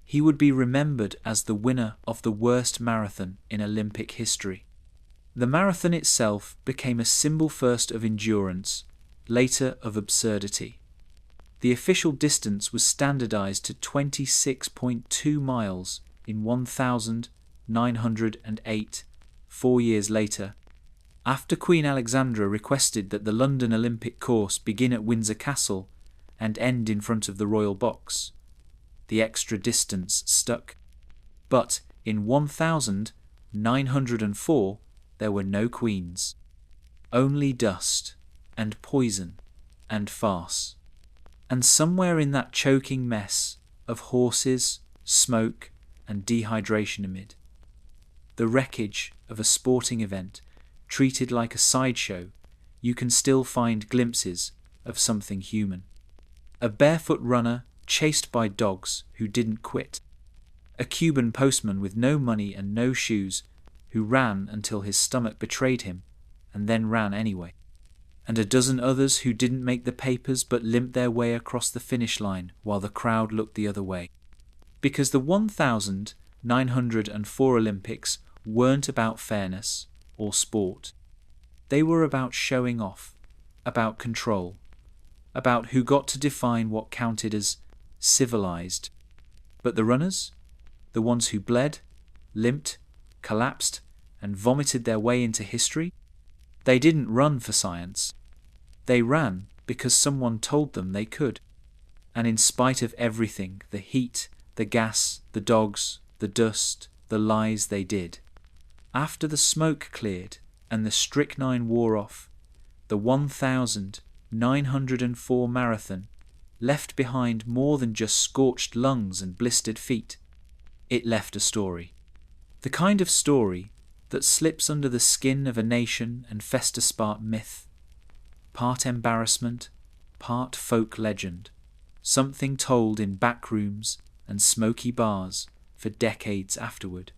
He would be remembered as the winner of the worst marathon in Olympic history. The marathon itself became a symbol first of endurance, later of absurdity. The official distance was standardized to 26.2 miles in 1908, 4 years later, after Queen Alexandra requested that the London Olympic course begin at Windsor Castle and end in front of the Royal Box. The extra distance stuck. But in 1904, there were no queens. Only dust and poison and farce. And somewhere in that choking mess of horses, smoke, and dehydration amid the wreckage of a sporting event treated like a sideshow, you can still find glimpses of something human. A barefoot runner chased by dogs who didn't quit. A Cuban postman with no money and no shoes who ran until his stomach betrayed him and then ran anyway. And a dozen others who didn't make the papers but limped their way across the finish line while the crowd looked the other way. Because the 1904 Olympics weren't about fairness or sport. They were about showing off, about control, about who got to define what counted as civilized. But the runners, the ones who bled, limped, collapsed, and vomited their way into history? They didn't run for science. They ran because someone told them they could. And in spite of everything, the heat, the gas, the dogs, the dust, the lies, they did. After the smoke cleared and the strychnine wore off, the 1,904 marathon left behind more than just scorched lungs and blistered feet. It left a story. The kind of story that slips under the skin of a nation and festers part myth, part embarrassment, part folk legend, something told in back rooms and smoky bars for decades afterward.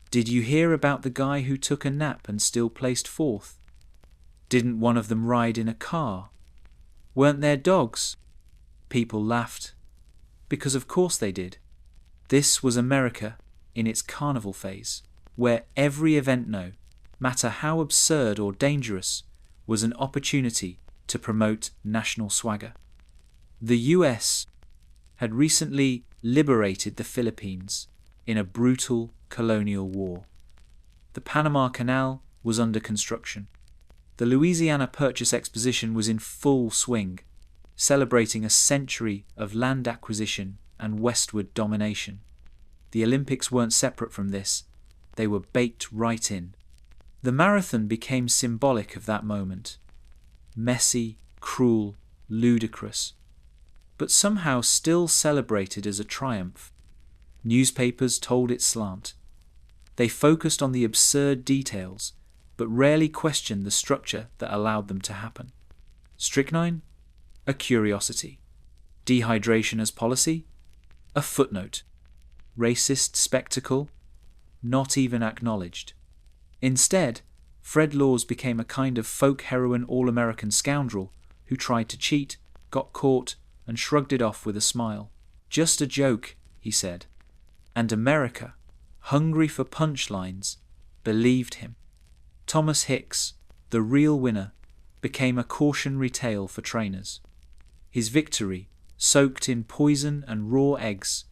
Did you hear about the guy who took a nap and still placed fourth? Didn't one of them ride in a car? Weren't there dogs? People laughed. Because of course they did. This was America in its carnival phase, where every event, no matter how absurd or dangerous, was an opportunity to promote national swagger. The US had recently liberated the Philippines in a brutal colonial war. The Panama Canal was under construction. The Louisiana Purchase Exposition was in full swing, celebrating a century of land acquisition and westward domination. The Olympics weren't separate from this. They were baked right in. The marathon became symbolic of that moment. Messy, cruel, ludicrous, but somehow still celebrated as a triumph. Newspapers told its slant. They focused on the absurd details, but rarely questioned the structure that allowed them to happen. Strychnine? A curiosity. Dehydration as policy? A footnote. Racist spectacle? Not even acknowledged. Instead, Fred Laws became a kind of folk heroine all-American scoundrel who tried to cheat, got caught, and shrugged it off with a smile. Just a joke, he said. And America, hungry for punchlines, believed him. Thomas Hicks, the real winner, became a cautionary tale for trainers. His victory, soaked in poison and raw eggs,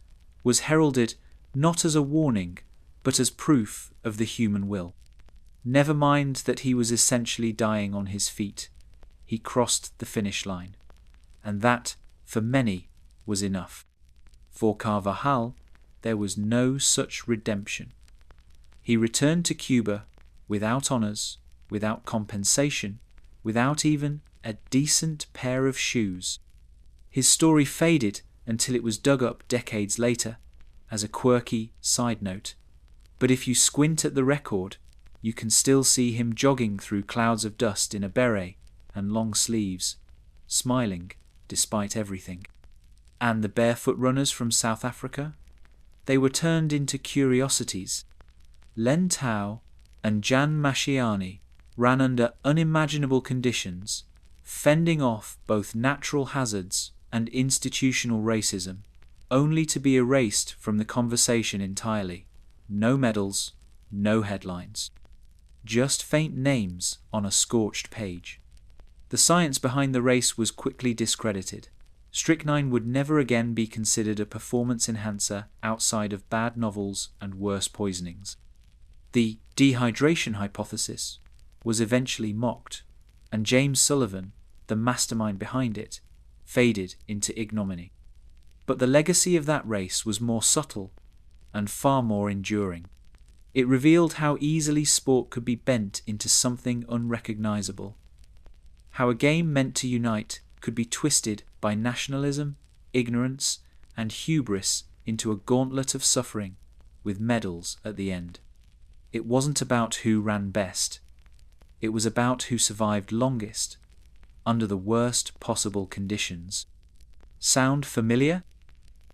was heralded not as a warning, but as proof of the human will. Never mind that he was essentially dying on his feet. He crossed the finish line. And that, for many, was enough. For Carvajal, there was no such redemption. He returned to Cuba without honors, without compensation, without even a decent pair of shoes. His story faded until it was dug up decades later as a quirky side note. But if you squint at the record, you can still see him jogging through clouds of dust in a beret and long sleeves, smiling despite everything. And the barefoot runners from South Africa? They were turned into curiosities. Len Tao and Jan Mashiani ran under unimaginable conditions, fending off both natural hazards and institutional racism, only to be erased from the conversation entirely. No medals, no headlines. Just faint names on a scorched page. The science behind the race was quickly discredited. Strychnine would never again be considered a performance enhancer outside of bad novels and worse poisonings. The dehydration hypothesis was eventually mocked, and James Sullivan, the mastermind behind it, faded into ignominy. But the legacy of that race was more subtle and far more enduring. It revealed how easily sport could be bent into something unrecognizable. How a game meant to unite could be twisted by nationalism, ignorance, and hubris into a gauntlet of suffering with medals at the end. It wasn't about who ran best. It was about who survived longest under the worst possible conditions. Sound familiar?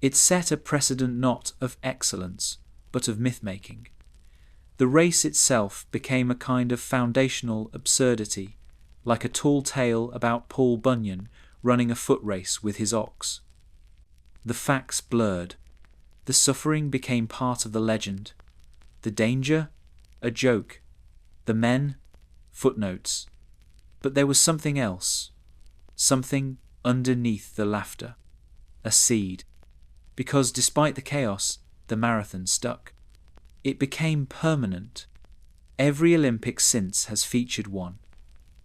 It set a precedent not of excellence, but of myth-making. The race itself became a kind of foundational absurdity, like a tall tale about Paul Bunyan running a foot race with his ox. The facts blurred. The suffering became part of the legend. The danger? A joke. The men? Footnotes. But there was something else. Something underneath the laughter. A seed. Because despite the chaos, the marathon stuck. It became permanent. Every Olympics since has featured one.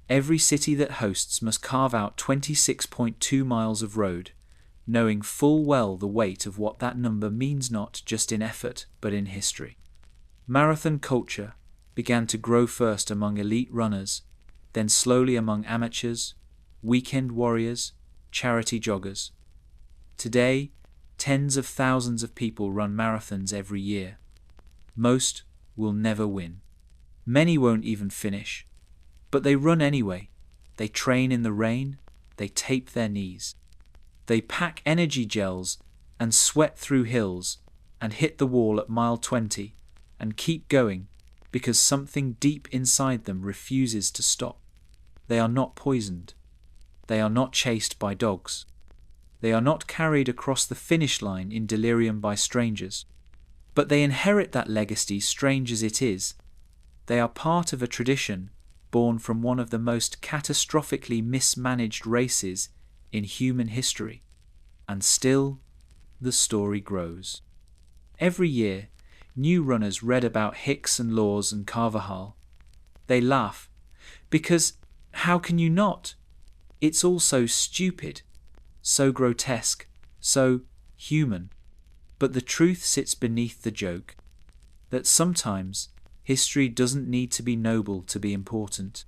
Every city that hosts must carve out 26.2 miles of road, knowing full well the weight of what that number means not just in effort but in history. Marathon culture began to grow first among elite runners, then slowly among amateurs, weekend warriors, charity joggers. Today, tens of thousands of people run marathons every year. Most will never win. Many won't even finish. But they run anyway. They train in the rain. They tape their knees. They pack energy gels and sweat through hills and hit the wall at mile 20 and keep going because something deep inside them refuses to stop. They are not poisoned. They are not chased by dogs. They are not carried across the finish line in delirium by strangers. But they inherit that legacy, strange as it is. They are part of a tradition born from one of the most catastrophically mismanaged races in human history. And still, the story grows. Every year, new runners read about Hicks and Laws and Carvajal. They laugh, because how can you not? It's all so stupid, so grotesque, so human. But the truth sits beneath the joke, that sometimes history doesn't need to be noble to be important.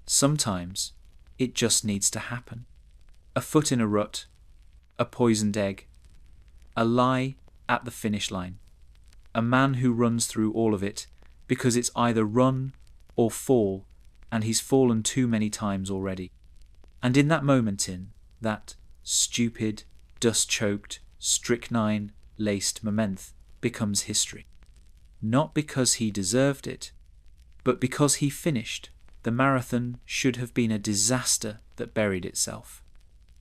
Sometimes it just needs to happen. A foot in a rut, a poisoned egg, a lie at the finish line, a man who runs through all of it because it's either run or fall, and he's fallen too many times already. And in that moment, in that stupid, dust-choked, strychnine-laced moment, becomes history. Not because he deserved it, but because he finished. The marathon should have been a disaster that buried itself.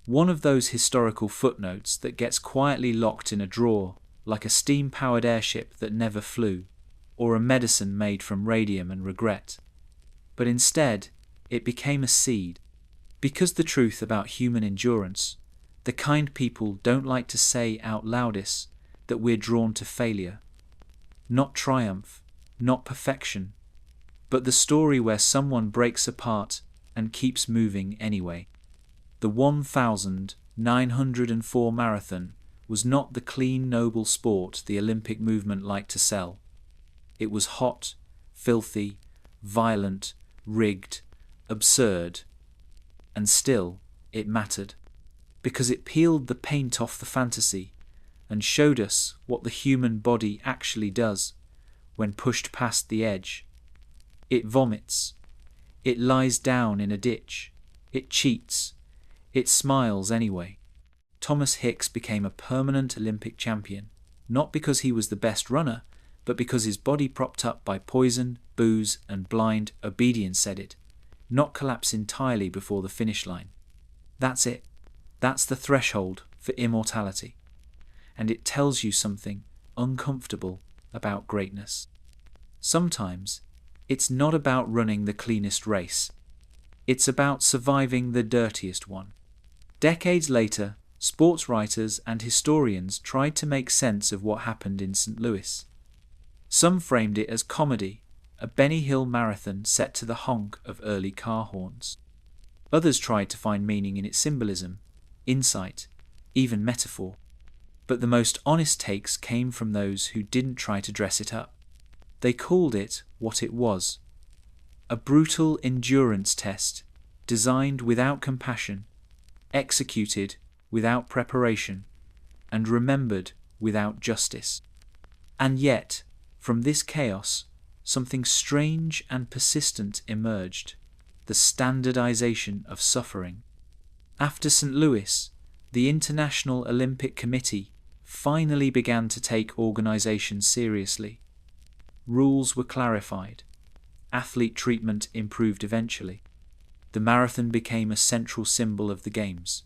One of those historical footnotes that gets quietly locked in a drawer, like a steam-powered airship that never flew, or a medicine made from radium and regret. But instead, it became a seed. Because the truth about human endurance, the kind people don't like to say out loudest that we're drawn to failure. Not triumph, not perfection, but the story where someone breaks apart and keeps moving anyway. The 1904 marathon was not the clean, noble sport the Olympic movement liked to sell. It was hot, filthy, violent, rigged, absurd, and still it mattered, because it peeled the paint off the fantasy and showed us what the human body actually does when pushed past the edge. It vomits. It lies down in a ditch. It cheats. It smiles anyway. Thomas Hicks became a permanent Olympic champion, not because he was the best runner, but because his body propped up by poison, booze, and blind obedience said it, not collapse entirely before the finish line. That's it. That's the threshold for immortality. And it tells you something uncomfortable about greatness. Sometimes, it's not about running the cleanest race. It's about surviving the dirtiest one. Decades later, sports writers and historians tried to make sense of what happened in St. Louis. Some framed it as comedy, a Benny Hill marathon set to the honk of early car horns. Others tried to find meaning in its symbolism, insight, even metaphor. But the most honest takes came from those who didn't try to dress it up. They called it what it was: a brutal endurance test, designed without compassion, executed without preparation, and remembered without justice. And yet, from this chaos, something strange and persistent emerged: the standardization of suffering. After St. Louis, the International Olympic Committee finally began to take organization seriously. Rules were clarified. Athlete treatment improved eventually. The marathon became a central symbol of the Games.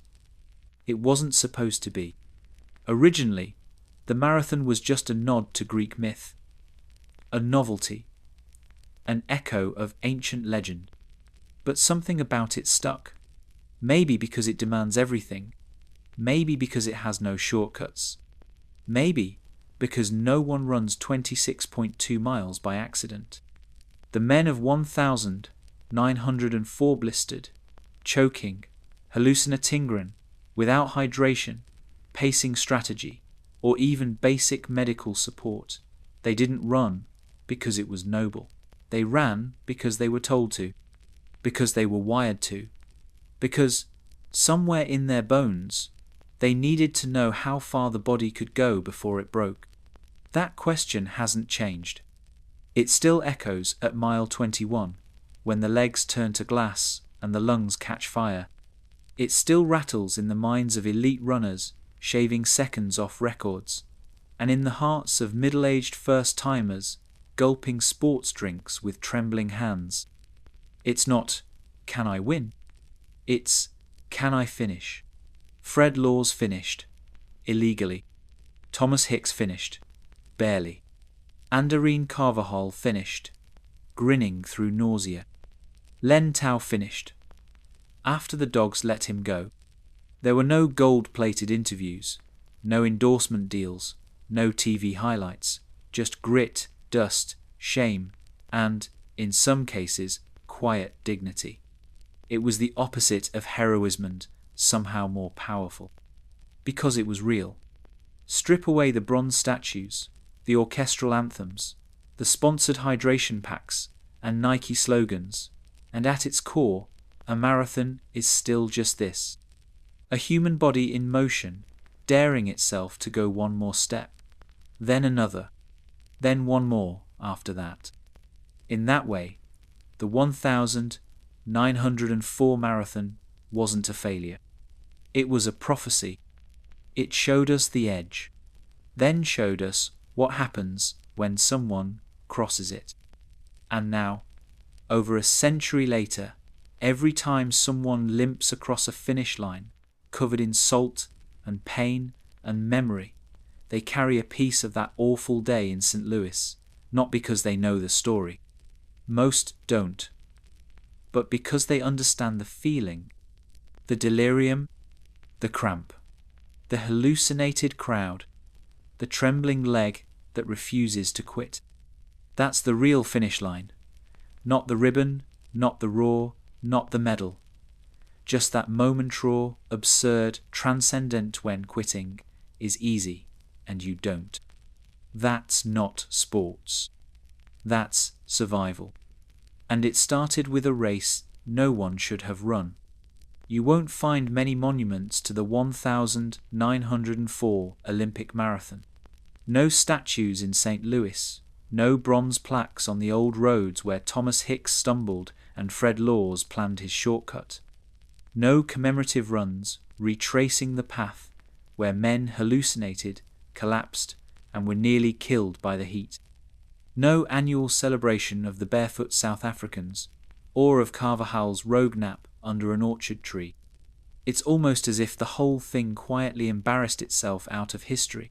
It wasn't supposed to be. Originally, the marathon was just a nod to Greek myth, a novelty, an echo of ancient legend. But something about it stuck. Maybe because it demands everything. Maybe because it has no shortcuts. Maybe because no one runs 26.2 miles by accident. The men of 1,904 blistered, choking, hallucinatingren, without hydration, pacing strategy, or even basic medical support. They didn't run because it was noble. They ran because they were told to, because they were wired to, because somewhere in their bones, they needed to know how far the body could go before it broke. That question hasn't changed. It still echoes at mile 21, when the legs turn to glass and the lungs catch fire. It still rattles in the minds of elite runners shaving seconds off records, and in the hearts of middle-aged first-timers gulping sports drinks with trembling hands. It's not, can I win? It's, can I finish? Fred Laws finished, illegally. Thomas Hicks finished, barely. Anderine Carvajal finished, grinning through nausea. Len Tao finished, after the dogs let him go. There were no gold-plated interviews, no endorsement deals, no TV highlights, just grit, dust, shame, and, in some cases, quiet dignity. It was the opposite of heroism and somehow more powerful. Because it was real. Strip away the bronze statues, the orchestral anthems, the sponsored hydration packs, and Nike slogans, and at its core, a marathon is still just this. A human body in motion, daring itself to go one more step, then another, then one more after that. In that way, the 1,904 marathon wasn't a failure. It was a prophecy. It showed us the edge, then showed us what happens when someone crosses it. And now, over a century later, every time someone limps across a finish line, covered in salt and pain and memory, they carry a piece of that awful day in St. Louis, not because they know the story. Most don't. But because they understand the feeling, the delirium, the cramp, the hallucinated crowd, the trembling leg that refuses to quit. That's the real finish line. Not the ribbon, not the roar, not the medal. Just that moment raw, absurd, transcendent when quitting is easy and you don't. That's not sports. That's survival. And it started with a race no one should have run. You won't find many monuments to the 1,904 Olympic Marathon. No statues in St. Louis, no bronze plaques on the old roads where Thomas Hicks stumbled and Fred Laws planned his shortcut. No commemorative runs retracing the path where men hallucinated, collapsed, and were nearly killed by the heat. No annual celebration of the barefoot South Africans, or of Carvajal's rogue nap under an orchard tree. It's almost as if the whole thing quietly embarrassed itself out of history.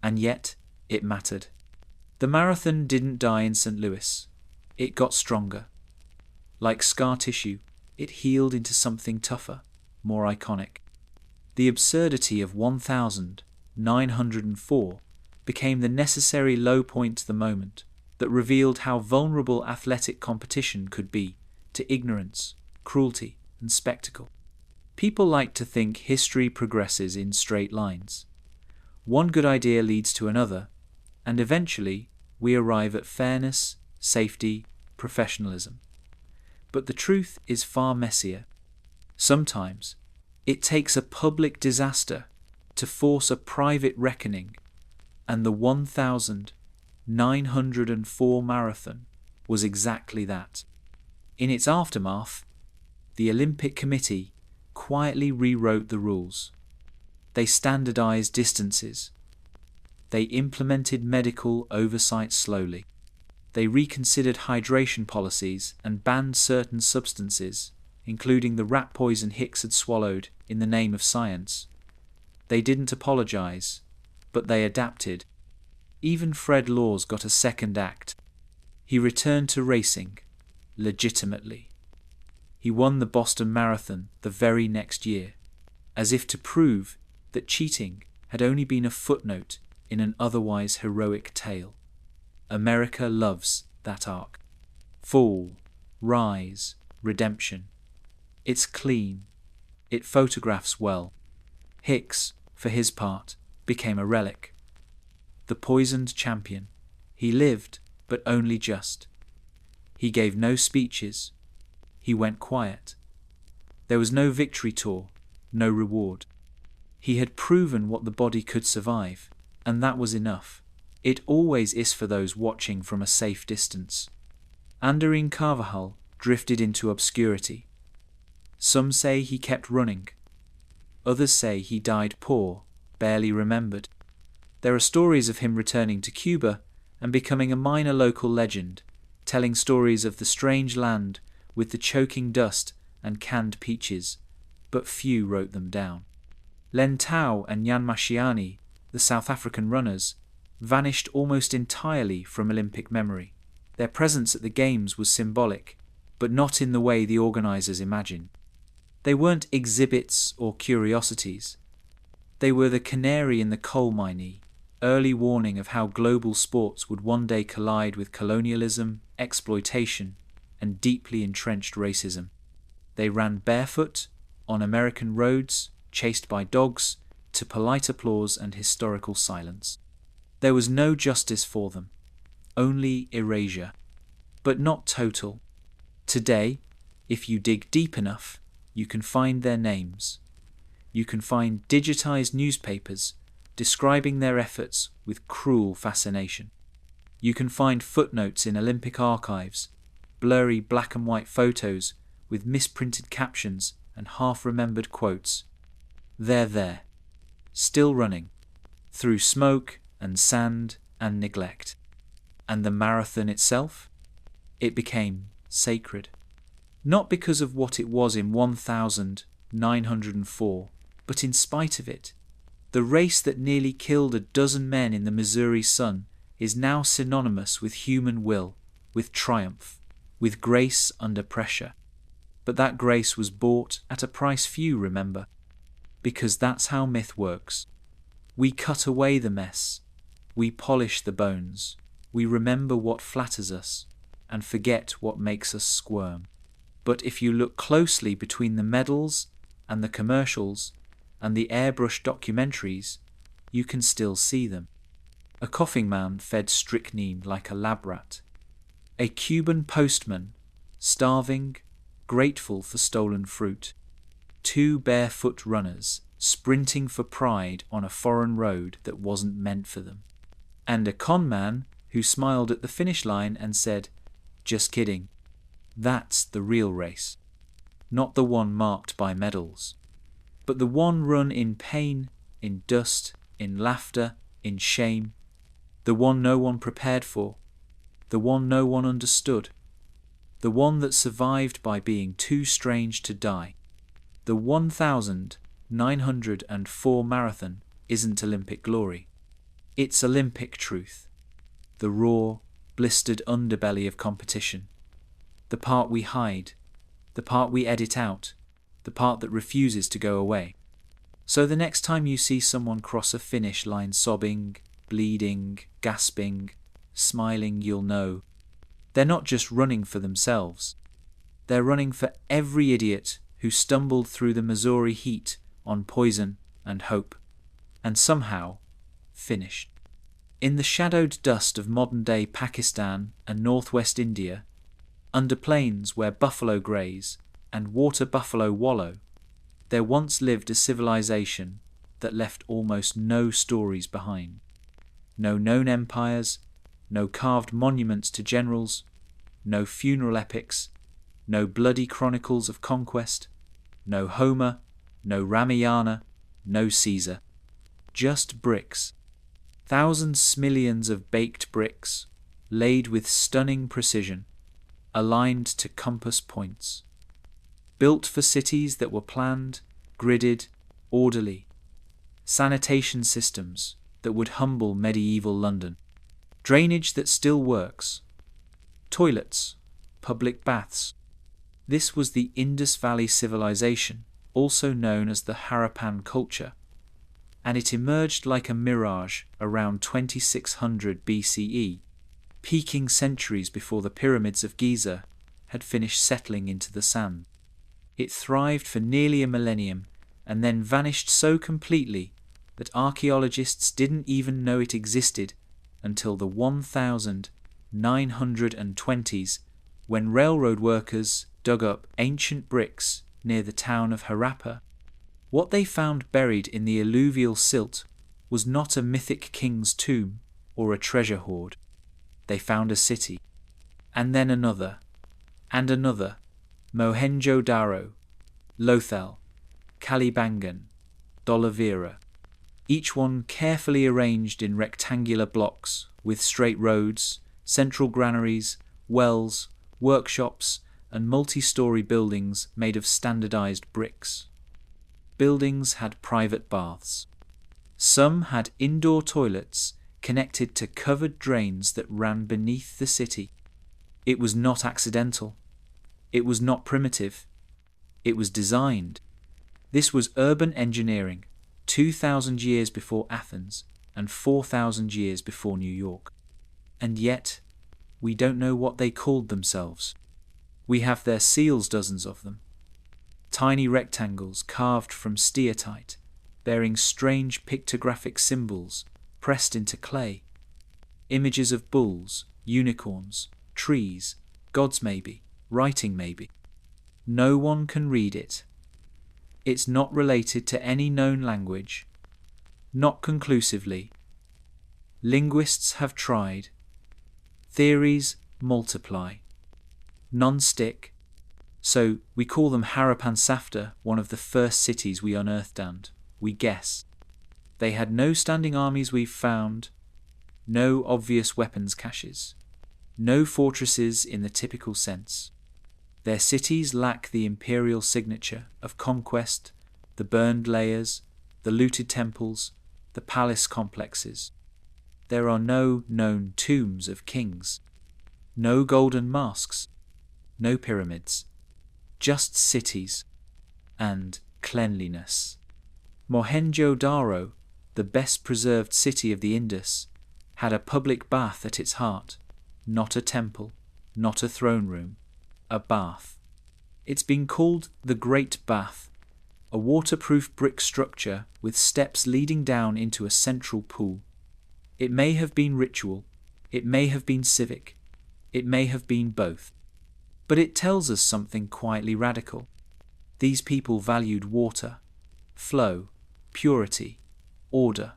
And yet, it mattered. The marathon didn't die in St. Louis. It got stronger. Like scar tissue, it healed into something tougher, more iconic. The absurdity of 1,904 became the necessary low point to the moment that revealed how vulnerable athletic competition could be to ignorance, cruelty, and spectacle. People like to think history progresses in straight lines. One good idea leads to another, and eventually we arrive at fairness, safety, professionalism. But the truth is far messier. Sometimes it takes a public disaster to force a private reckoning, and the 1,904 marathon was exactly that. In its aftermath, the Olympic Committee quietly rewrote the rules. They standardized distances. They implemented medical oversight slowly. They reconsidered hydration policies and banned certain substances, including the rat poison Hicks had swallowed in the name of science. They didn't apologize, but they adapted. Even Fred Laws got a second act. He returned to racing, legitimately. He won the Boston Marathon the very next year, as if to prove that cheating had only been a footnote in an otherwise heroic tale. America loves that arc. Fall, rise, redemption. It's clean. It photographs well. Hicks, for his part, became a relic. The poisoned champion. He lived, but only just. He gave no speeches. He went quiet. There was no victory tour, no reward. He had proven what the body could survive, and that was enough. It always is for those watching from a safe distance. Anderín Carvajal drifted into obscurity. Some say he kept running. Others say he died poor, barely remembered. There are stories of him returning to Cuba and becoming a minor local legend, telling stories of the strange land with the choking dust and canned peaches, but few wrote them down. Len Tao and Jan Masciani, the South African runners, vanished almost entirely from Olympic memory. Their presence at the Games was symbolic, but not in the way the organisers imagined. They weren't exhibits or curiosities. They were the canary in the coal mine, early warning of how global sports would one day collide with colonialism, exploitation, and deeply entrenched racism. They ran barefoot, on American roads, chased by dogs, to polite applause and historical silence. There was no justice for them, only erasure, but not total. Today, if you dig deep enough, you can find their names. You can find digitized newspapers describing their efforts with cruel fascination. You can find footnotes in Olympic archives, blurry black and white photos with misprinted captions and half-remembered quotes. They're there, still running, through smoke and sand and neglect. And the marathon itself? It became sacred. Not because of what it was in 1904, but in spite of it. The race that nearly killed a dozen men in the Missouri sun is now synonymous with human will, with triumph, with grace under pressure. But that grace was bought at a price few remember, because that's how myth works. We cut away the mess, we polish the bones, we remember what flatters us, and forget what makes us squirm. But if you look closely between the medals and the commercials and the airbrushed documentaries, you can still see them. A coughing man fed strychnine like a lab rat. A Cuban postman, starving, grateful for stolen fruit. 2 barefoot runners sprinting for pride on a foreign road that wasn't meant for them. And a con man who smiled at the finish line and said, "Just kidding." That's the real race. Not the one marked by medals, but the one run in pain, in dust, in laughter, in shame. The one no one prepared for. The one no one understood. The one that survived by being too strange to die. The 1904 marathon isn't Olympic glory. It's Olympic truth. The raw, blistered underbelly of competition. The part we hide. The part we edit out. The part that refuses to go away. So the next time you see someone cross a finish line sobbing, bleeding, gasping, smiling, you'll know. They're not just running for themselves. They're running for every idiot who stumbled through the Missouri heat on poison and hope, and somehow finished. In the shadowed dust of modern-day Pakistan and northwest India, under plains where buffalo graze and water buffalo wallow, there once lived a civilization that left almost no stories behind. No known empires, no carved monuments to generals, no funeral epics, no bloody chronicles of conquest, no Homer, no Ramayana, no Caesar. Just bricks. Thousands millions of baked bricks, laid with stunning precision, aligned to compass points. Built for cities that were planned, gridded, orderly. Sanitation systems that would humble medieval London. Drainage that still works. Toilets, public baths. This was the Indus Valley civilization, also known as the Harappan culture. and it emerged like a mirage around 2600 BCE, peaking centuries before the pyramids of Giza had finished settling into the sand. It thrived for nearly a millennium and then vanished so completely that archaeologists didn't even know it existed until the 1920s, when railroad workers dug up ancient bricks near the town of Harappa. What they found buried in the alluvial silt was not a mythic king's tomb or a treasure hoard. They found a city, and then another, and another: Mohenjo-Daro, Lothal, Kalibangan, Dolavira, each one carefully arranged in rectangular blocks with straight roads, central granaries, wells, workshops, and multi-story buildings made of standardized bricks. Buildings had private baths. Some had indoor toilets connected to covered drains that ran beneath the city. It was not accidental. It was not primitive. It was designed. This was urban engineering, 2,000 years before Athens and 4,000 years before New York. And yet, we don't know what they called themselves. We have their seals, dozens of them. Tiny rectangles carved from steatite, bearing strange pictographic symbols pressed into clay. Images of bulls, unicorns, trees, gods maybe, writing maybe. No one can read it. It's not related to any known language. Not conclusively. Linguists have tried. Theories multiply. None stick. So we call them Harappan Safta, one of the first cities we unearthed, and we guess. They had no standing armies we've found, no obvious weapons caches, no fortresses in the typical sense. Their cities lack the imperial signature of conquest, the burned layers, the looted temples, the palace complexes. There are no known tombs of kings, no golden masks, no pyramids, just cities and cleanliness. Mohenjo-Daro, the best preserved city of the Indus, had a public bath at its heart, not a temple, not a throne room, a bath. It's been called the Great Bath, a waterproof brick structure with steps leading down into a central pool. It may have been ritual, it may have been civic, it may have been both. But it tells us something quietly radical. These people valued water, flow, purity, order.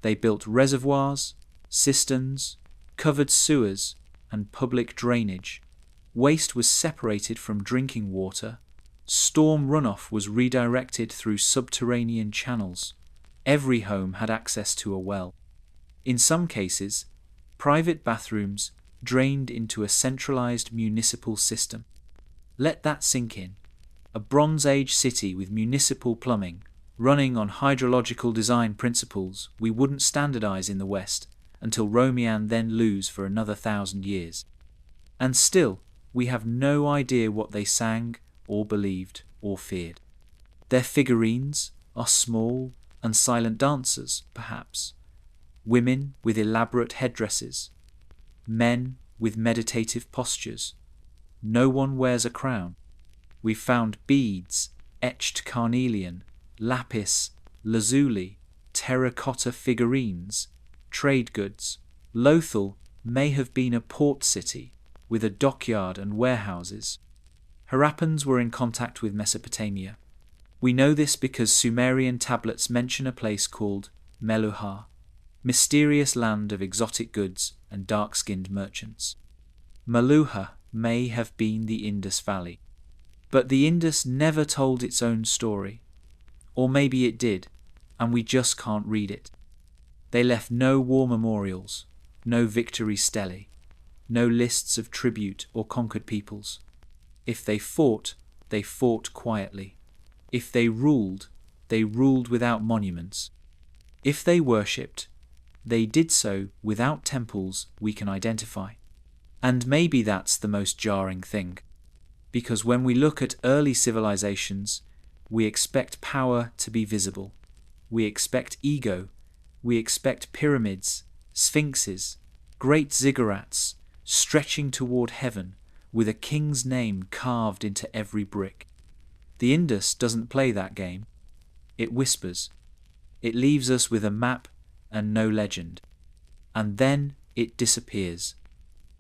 They built reservoirs, cisterns, covered sewers, and public drainage. Waste was separated from drinking water. Storm runoff was redirected through subterranean channels. Every home had access to a well. In some cases, private bathrooms drained into a centralized municipal system. Let that sink in. A Bronze Age city with municipal plumbing, running on hydrological design principles we wouldn't standardize in the West until Romian then lose for another 1,000 years. And still, we have no idea what they sang or believed or feared. Their figurines are small and silent dancers, perhaps. Women with elaborate headdresses. Men with meditative postures. No one wears a crown. We've found beads, etched carnelian, lapis, lazuli, terracotta figurines, trade goods. Lothal may have been a port city with a dockyard and warehouses. Harappans were in contact with Mesopotamia. We know this because Sumerian tablets mention a place called Meluhha, mysterious land of exotic goods and dark-skinned merchants. Meluhha may have been the Indus Valley. But the Indus never told its own story. Or maybe it did, and we just can't read it. They left no war memorials, no victory stelae, no lists of tribute or conquered peoples. If they fought quietly. If they ruled without monuments. If they worshipped, they did so without temples we can identify. And maybe that's the most jarring thing. Because when we look at early civilizations, we expect power to be visible. We expect ego. We expect pyramids, sphinxes, great ziggurats stretching toward heaven with a king's name carved into every brick. The Indus doesn't play that game. It whispers. It leaves us with a map and no legend. And then it disappears.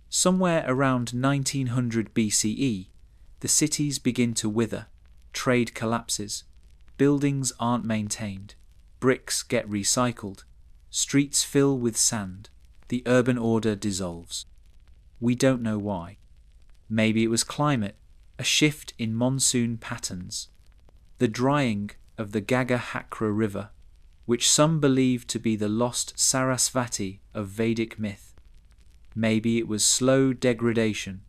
Somewhere around 1900 BCE, the cities begin to wither, trade collapses, buildings aren't maintained, bricks get recycled, streets fill with sand, the urban order dissolves. We don't know why. Maybe it was climate, a shift in monsoon patterns, the drying of the Gagahakra River, which some believe to be the lost Sarasvati of Vedic myth. Maybe it was slow degradation,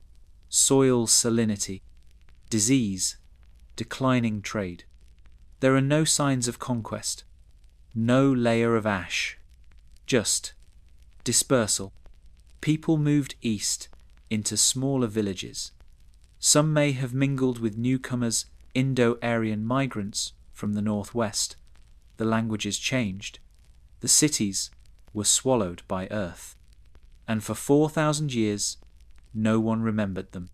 soil salinity, disease, declining trade. There are no signs of conquest, no layer of ash, just dispersal. People moved east into smaller villages. Some may have mingled with newcomers, Indo-Aryan migrants from the northwest. The languages changed. The cities were swallowed by earth. And for 4,000 years, no one remembered them.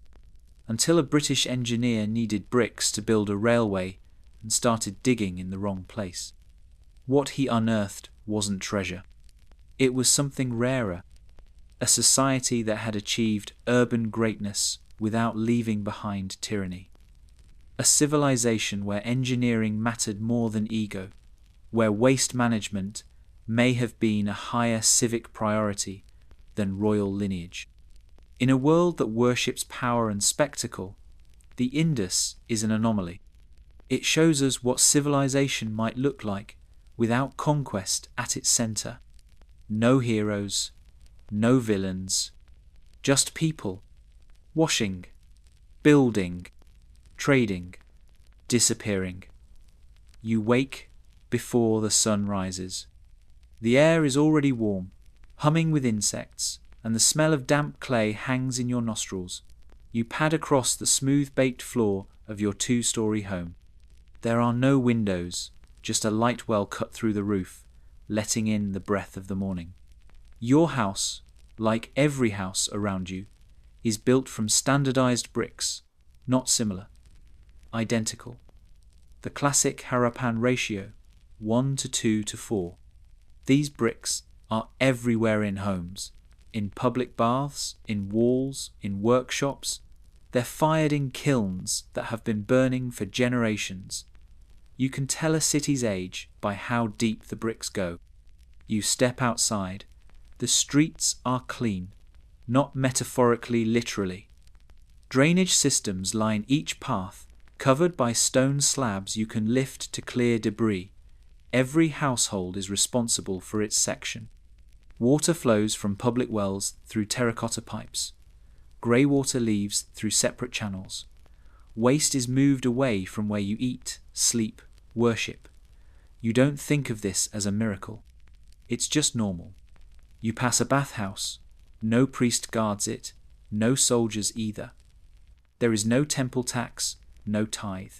Until a British engineer needed bricks to build a railway and started digging in the wrong place. What he unearthed wasn't treasure. It was something rarer, a society that had achieved urban greatness without leaving behind tyranny. A civilization where engineering mattered more than ego, where waste management may have been a higher civic priority than royal lineage. In a world that worships power and spectacle, the Indus is an anomaly. It shows us what civilization might look like without conquest at its center. No heroes, no villains, just people, washing, building, trading, disappearing. You wake before the sun rises. The air is already warm, humming with insects, and the smell of damp clay hangs in your nostrils. You pad across the smooth-baked floor of your 2-story home. There are no windows, just a light well cut through the roof, letting in the breath of the morning. Your house, like every house around you, is built from standardized bricks, not similar, identical. The classic Harappan ratio, 1 to 2 to 4. These bricks are everywhere in homes, in public baths, in walls, in workshops. They're fired in kilns that have been burning for generations. You can tell a city's age by how deep the bricks go. You step outside. The streets are clean, not metaphorically, literally. Drainage systems line each path, covered by stone slabs you can lift to clear debris. Every household is responsible for its section. Water flows from public wells through terracotta pipes. Grey water leaves through separate channels. Waste is moved away from where you eat, sleep, worship. You don't think of this as a miracle. It's just normal. You pass a bathhouse. No priest guards it, no soldiers either. There is no temple tax, no tithe.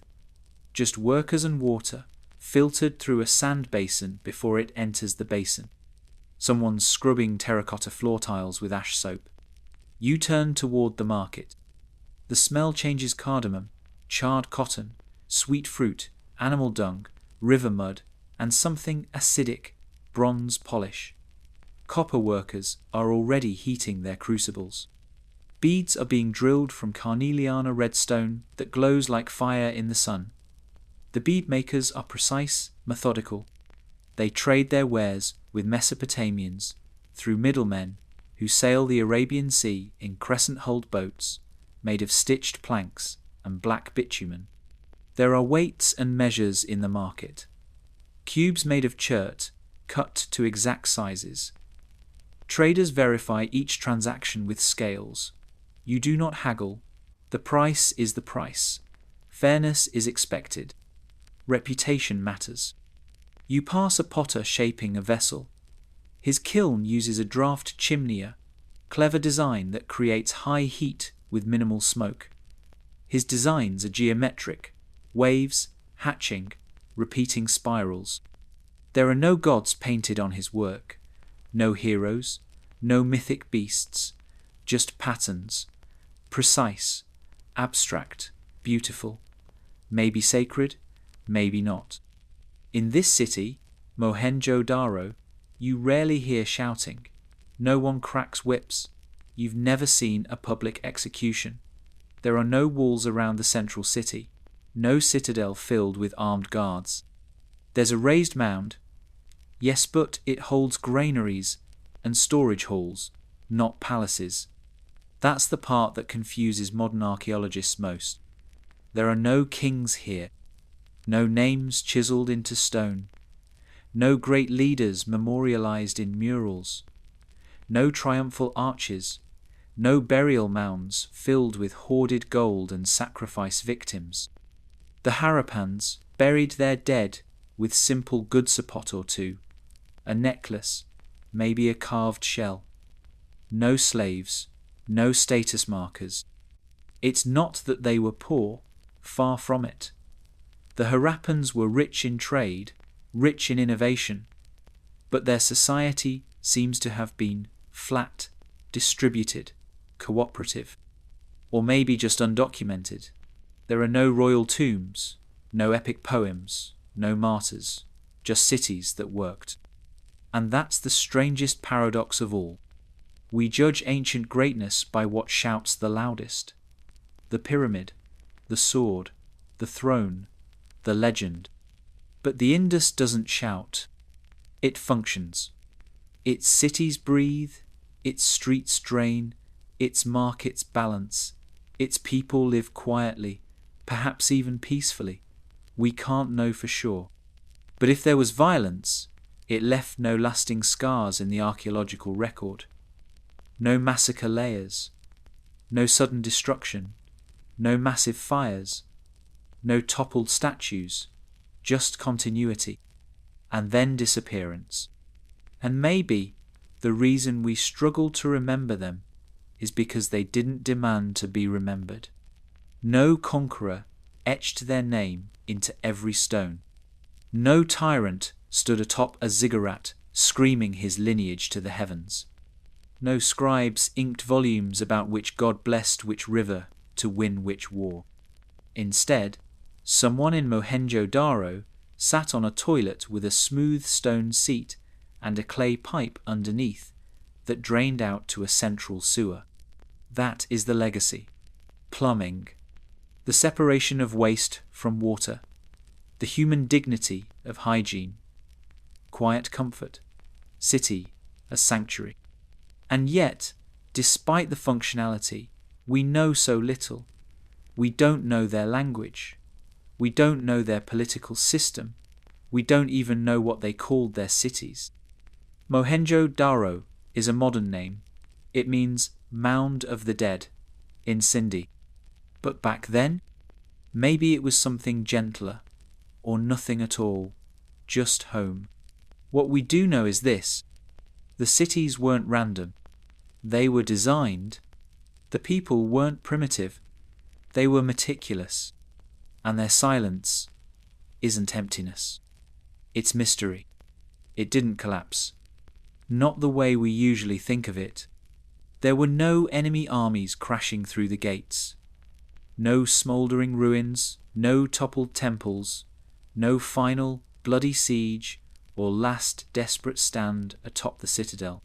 Just workers and water, filtered through a sand basin before it enters the basin. Someone's scrubbing terracotta floor tiles with ash soap. You turn toward the market. The smell changes cardamom, charred cotton, sweet fruit, animal dung, river mud, and something acidic, bronze polish. Copper workers are already heating their crucibles. Beads are being drilled from carneliana redstone that glows like fire in the sun. The bead makers are precise, methodical. They trade their wares with Mesopotamians through middlemen who sail the Arabian Sea in crescent-hulled boats made of stitched planks and black bitumen. There are weights and measures in the market. Cubes made of chert, cut to exact sizes. Traders verify each transaction with scales. You do not haggle. The price is the price. Fairness is expected. Reputation matters. You pass a potter shaping a vessel. His kiln uses a draft chimney, clever design that creates high heat with minimal smoke. His designs are geometric, waves, hatching, repeating spirals. There are no gods painted on his work, no heroes, no mythic beasts, just patterns, precise, abstract, beautiful, maybe sacred, maybe not. In this city, Mohenjo-Daro, you rarely hear shouting. No one cracks whips. You've never seen a public execution. There are no walls around the central city, no citadel filled with armed guards. There's a raised mound, yes, but it holds granaries and storage halls, not palaces. That's the part that confuses modern archaeologists most. There are no kings here, no names chiseled into stone, no great leaders memorialized in murals, no triumphal arches, no burial mounds filled with hoarded gold and sacrifice victims. The Harappans buried their dead with simple goodsapot or two, a necklace, maybe a carved shell. No slaves, no status markers. It's not that they were poor, far from it. The Harappans were rich in trade, rich in innovation, but their society seems to have been flat, distributed, cooperative, or maybe just undocumented. There are no royal tombs, no epic poems, no martyrs, just cities that worked. And that's the strangest paradox of all. We judge ancient greatness by what shouts the loudest. The pyramid, the sword, the throne, the legend. But the Indus doesn't shout. It functions. Its cities breathe, its streets drain, its markets balance, its people live quietly, perhaps even peacefully. We can't know for sure. But if there was violence, it left no lasting scars in the archaeological record. No massacre layers, no sudden destruction, no massive fires, no toppled statues, just continuity, and then disappearance. And maybe the reason we struggle to remember them is because they didn't demand to be remembered. No conqueror etched their name into every stone. No tyrant stood atop a ziggurat screaming his lineage to the heavens. No scribes inked volumes about which god blessed which river to win which war. Instead, someone in Mohenjo-Daro sat on a toilet with a smooth stone seat and a clay pipe underneath that drained out to a central sewer. That is the legacy. Plumbing. The separation of waste from water. The human dignity of hygiene. Quiet comfort. City, a sanctuary. And yet, despite the functionality, we know so little. We don't know their language. We don't know their political system. We don't even know what they called their cities. Mohenjo-Daro is a modern name. It means Mound of the Dead in Sindhi. But back then, maybe it was something gentler, or nothing at all, just home. What we do know is this: the cities weren't random. They were designed. The people weren't primitive. They were meticulous. And their silence isn't emptiness. It's mystery. It didn't collapse. Not the way we usually think of it. There were no enemy armies crashing through the gates. No smouldering ruins, no toppled temples, no final bloody siege or last desperate stand atop the citadel.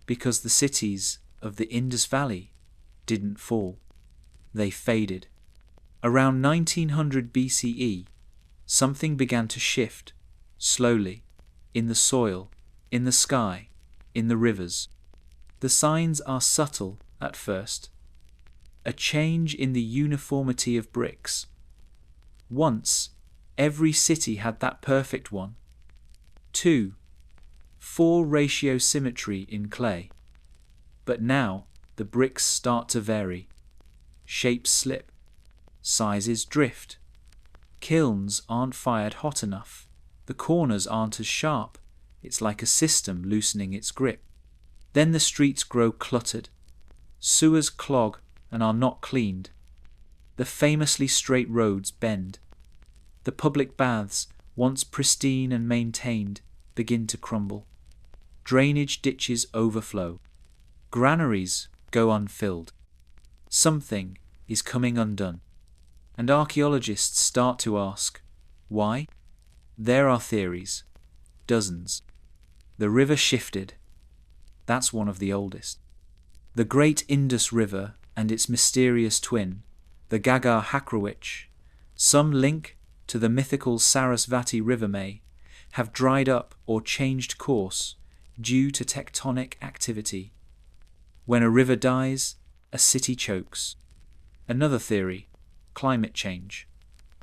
Because the cities of the Indus Valley didn't fall. They faded. Around 1900 BCE, something began to shift, slowly, in the soil, in the sky, in the rivers. The signs are subtle at first. A change in the uniformity of bricks. Once, every city had that perfect one. 2, 4 ratio symmetry in clay. But now, the bricks start to vary. Shapes slip. Sizes drift. Kilns aren't fired hot enough. The corners aren't as sharp. It's like a system loosening its grip. Then the streets grow cluttered. Sewers clog and are not cleaned. The famously straight roads bend. The public baths, once pristine and maintained, begin to crumble. Drainage ditches overflow. Granaries go unfilled. Something is coming undone. And archaeologists start to ask, why? There are theories, dozens. The river shifted. That's one of the oldest. The great Indus River and its mysterious twin, the Gagar Hakrawich, some link to the mythical Sarasvati River may, have dried up or changed course due to tectonic activity. When a river dies, a city chokes. Another theory, climate change.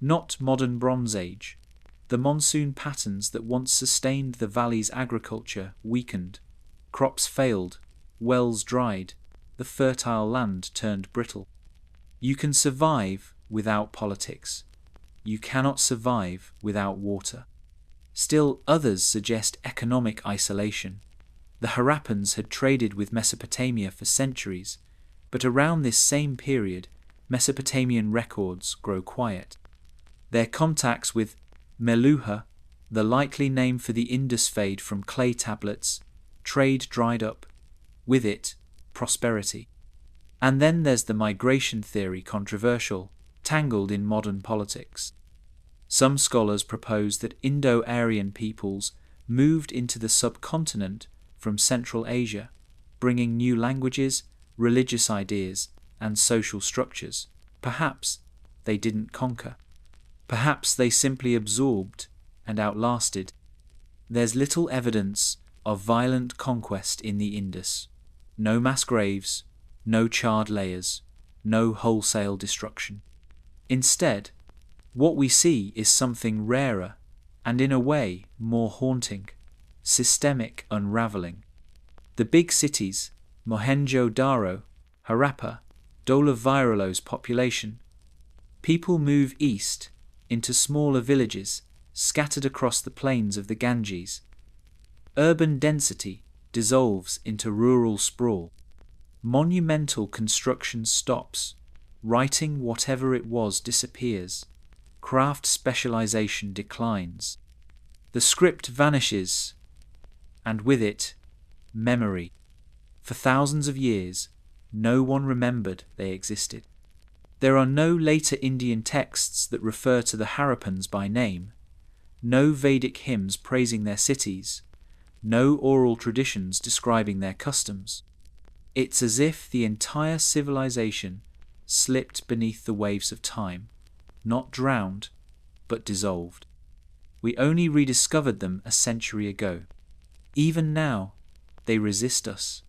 Not modern Bronze Age. The monsoon patterns that once sustained the valley's agriculture weakened. Crops failed, wells dried, the fertile land turned brittle. You can survive without politics. You cannot survive without water. Still others suggest economic isolation. The Harappans had traded with Mesopotamia for centuries, but around this same period, Mesopotamian records grow quiet. Their contacts with Meluha, the likely name for the Indus fade from clay tablets, trade dried up. With it, prosperity. And then there's the migration theory, controversial, tangled in modern politics. Some scholars propose that Indo-Aryan peoples moved into the subcontinent from Central Asia, bringing new languages, religious ideas, and social structures. Perhaps they didn't conquer. Perhaps they simply absorbed and outlasted. There's little evidence of violent conquest in the Indus. No mass graves, no charred layers, no wholesale destruction. Instead, what we see is something rarer and in a way more haunting, systemic unraveling. The big cities, Mohenjo-Daro, Harappa, Dolavirolo's population. People move east into smaller villages scattered across the plains of the Ganges. Urban density dissolves into rural sprawl. Monumental construction stops. Writing, whatever it was, disappears. Craft specialization declines. The script vanishes, and with it, memory. For thousands of years, no one remembered they existed. There are no later Indian texts that refer to the Harappans by name, no Vedic hymns praising their cities, no oral traditions describing their customs. It's as if the entire civilization slipped beneath the waves of time, not drowned, but dissolved. We only rediscovered them a century ago. Even now, they resist us.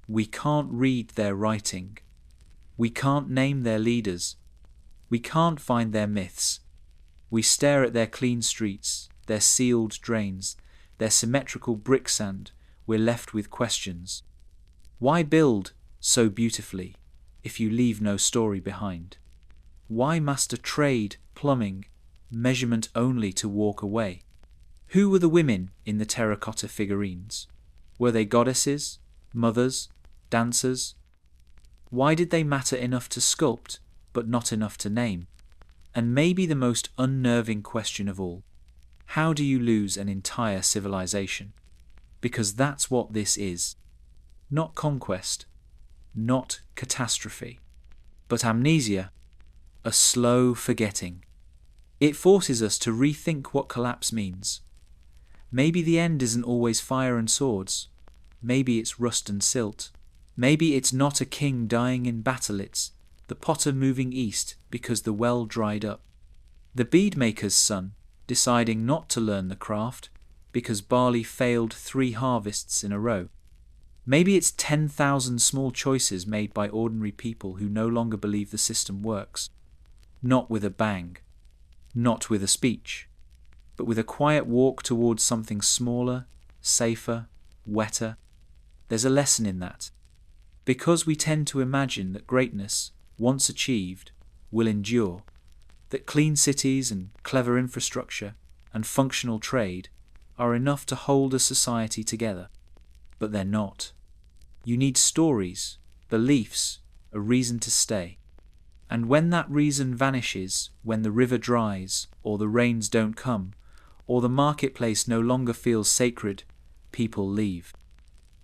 We can't read their writing. We can't name their leaders. We can't find their myths. We stare at their clean streets, their sealed drains, their symmetrical brick sand. We're left with questions. Why build so beautifully if you leave no story behind? Why master trade, plumbing, measurement only to walk away? Who were the women in the terracotta figurines? Were they goddesses, mothers, dancers? Why did they matter enough to sculpt, but not enough to name? And maybe the most unnerving question of all, how do you lose an entire civilization? Because that's what this is. Not conquest, not catastrophe, but amnesia, a slow forgetting. It forces us to rethink what collapse means. Maybe the end isn't always fire and swords. Maybe it's rust and silt. Maybe it's not a king dying in battle, it's the potter moving east because the well dried up. The beadmaker's son deciding not to learn the craft because barley failed 3 harvests in a row. Maybe it's 10,000 small choices made by ordinary people who no longer believe the system works. Not with a bang, not with a speech, but with a quiet walk towards something smaller, safer, wetter. There's a lesson in that. Because we tend to imagine that greatness, once achieved, will endure, that clean cities and clever infrastructure and functional trade are enough to hold a society together. But they're not. You need stories, beliefs, a reason to stay. And when that reason vanishes, when the river dries, or the rains don't come, or the marketplace no longer feels sacred, people leave.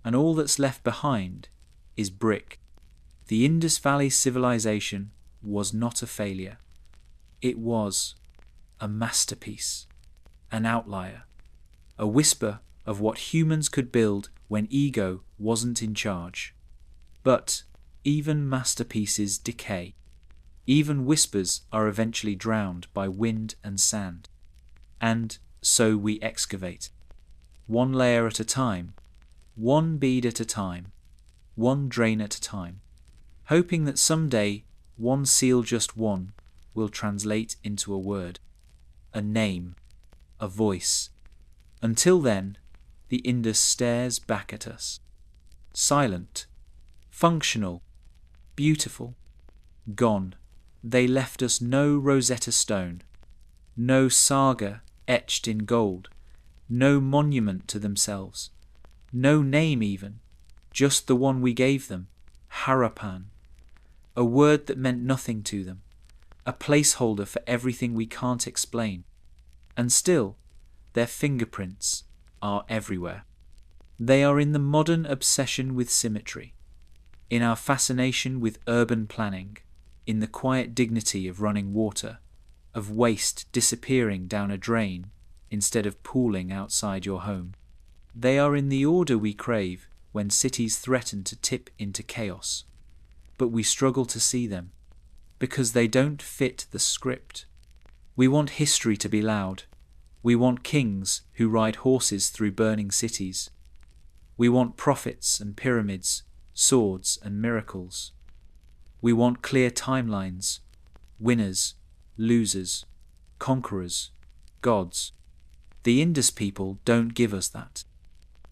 And all that's left behind is brick. The Indus Valley civilization was not a failure. It was a masterpiece, an outlier, a whisper of what humans could build when ego wasn't in charge. But even masterpieces decay. Even whispers are eventually drowned by wind and sand. And so we excavate. One layer at a time, one bead at a time, one drain at a time, hoping that someday one seal, just one, will translate into a word, a name, a voice. Until then, the Indus stares back at us. Silent, functional, beautiful, gone. They left us no Rosetta Stone, no saga etched in gold, no monument to themselves, no name even, just the one we gave them, Harappan, a word that meant nothing to them, a placeholder for everything we can't explain. And still, their fingerprints are everywhere. They are in the modern obsession with symmetry, in our fascination with urban planning, in the quiet dignity of running water, of waste disappearing down a drain instead of pooling outside your home. They are in the order we crave when cities threaten to tip into chaos. But we struggle to see them, because they don't fit the script. We want history to be loud. We want kings who ride horses through burning cities. We want prophets and pyramids, swords and miracles. We want clear timelines, winners, losers, conquerors, gods. The Indus people don't give us that.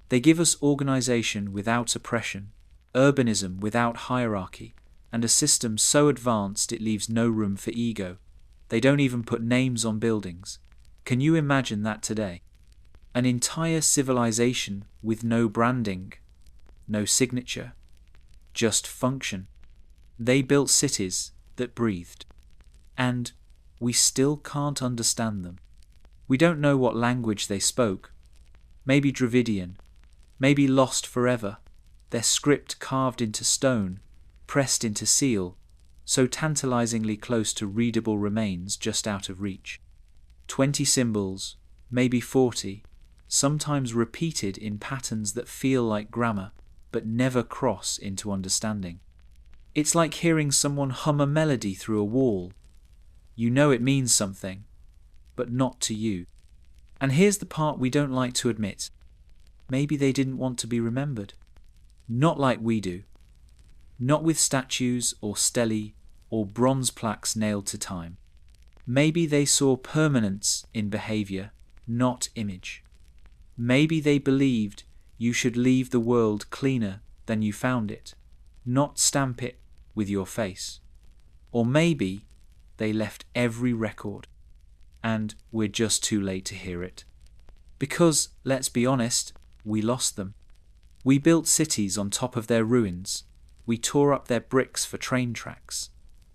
They give us organization without oppression, urbanism without hierarchy, and a system so advanced it leaves no room for ego. They don't even put names on buildings. Can you imagine that today? An entire civilization with no branding, no signature, just function. They built cities that breathed. And we still can't understand them. We don't know what language they spoke. Maybe Dravidian, maybe lost forever, their script carved into stone, pressed into seal, so tantalizingly close to readable remains just out of reach. 20 symbols, maybe 40, sometimes repeated in patterns that feel like grammar, but never cross into understanding. It's like hearing someone hum a melody through a wall. You know it means something, but not to you. And here's the part we don't like to admit. Maybe they didn't want to be remembered. Not like we do. Not with statues or stelae or bronze plaques nailed to time. Maybe they saw permanence in behavior, not image. Maybe they believed you should leave the world cleaner than you found it, not stamp it with your face. Or maybe they left every record, and we're just too late to hear it. Because, let's be honest, we lost them. We built cities on top of their ruins. We tore up their bricks for train tracks.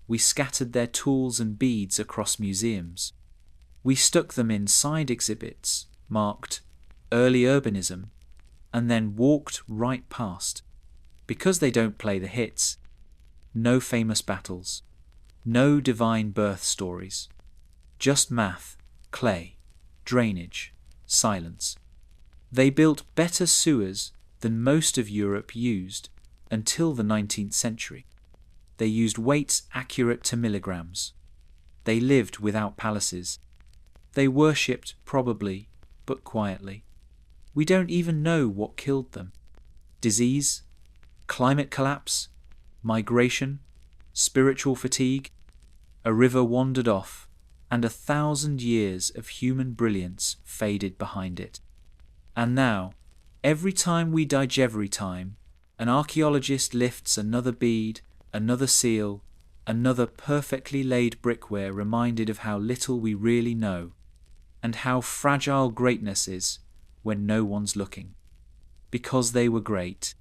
We scattered their tools and beads across museums. We stuck them in side exhibits marked early urbanism and then walked right past. Because they don't play the hits. No famous battles. No divine birth stories. Just math, clay, drainage, silence. They built better sewers than most of Europe used until the 19th century. They used weights accurate to milligrams. They lived without palaces. They worshipped probably, but quietly. We don't even know what killed them. Disease, climate collapse, migration, spiritual fatigue. A river wandered off, and 1,000 years of human brilliance faded behind it. And now, every time we every time, an archaeologist lifts another bead, another seal, another perfectly laid brickware, reminded of how little we really know, and how fragile greatness is when no one's looking. Because they were great,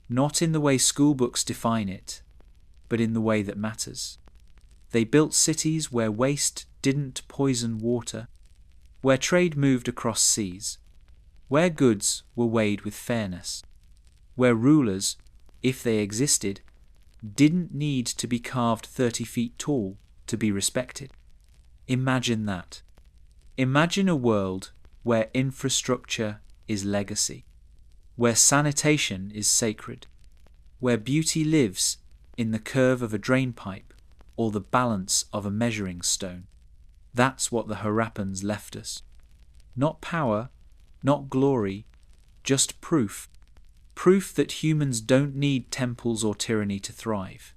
not in the way schoolbooks define it, but in the way that matters. They built cities where waste didn't poison water, where trade moved across seas, where goods were weighed with fairness, where rulers, if they existed, didn't need to be carved 30 feet tall to be respected. Imagine that. Imagine a world where infrastructure is legacy, where sanitation is sacred, where beauty lives in the curve of a drain pipe or the balance of a measuring stone. That's what the Harappans left us. Not power, not glory, just proof. Proof that humans don't need temples or tyranny to thrive.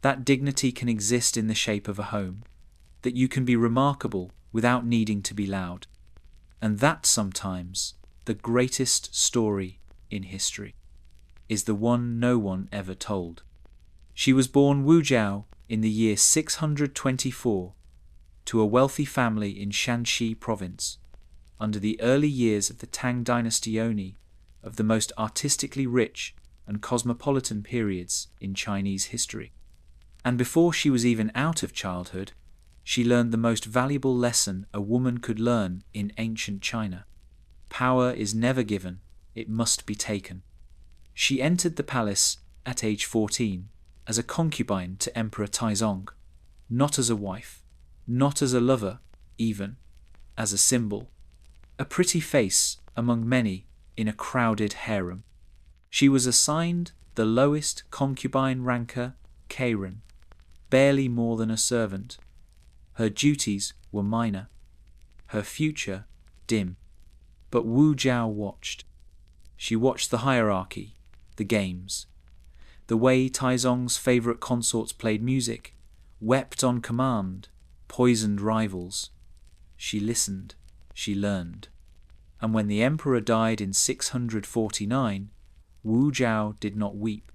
That dignity can exist in the shape of a home. That you can be remarkable without needing to be loud. And that sometimes the greatest story in history is the one no one ever told. She was born Wu Jiao in the year 624 to a wealthy family in Shanxi province under the early years of the Tang dynasty, only of the most artistically rich and cosmopolitan periods in Chinese history. And before she was even out of childhood, she learned the most valuable lesson a woman could learn in ancient China. Power is never given, it must be taken. She entered the palace at age 14 as a concubine to Emperor Taizong, not as a wife, not as a lover, even as a symbol, a pretty face among many in a crowded harem. She was assigned the lowest concubine ranker, Kairen, barely more than a servant. Her duties were minor, her future dim. But Wu Jiao watched. She watched the hierarchy, the games, the way Taizong's favorite consorts played music, wept on command, poisoned rivals. She listened, she learned. And when the emperor died in 649, Wu Jiao did not weep.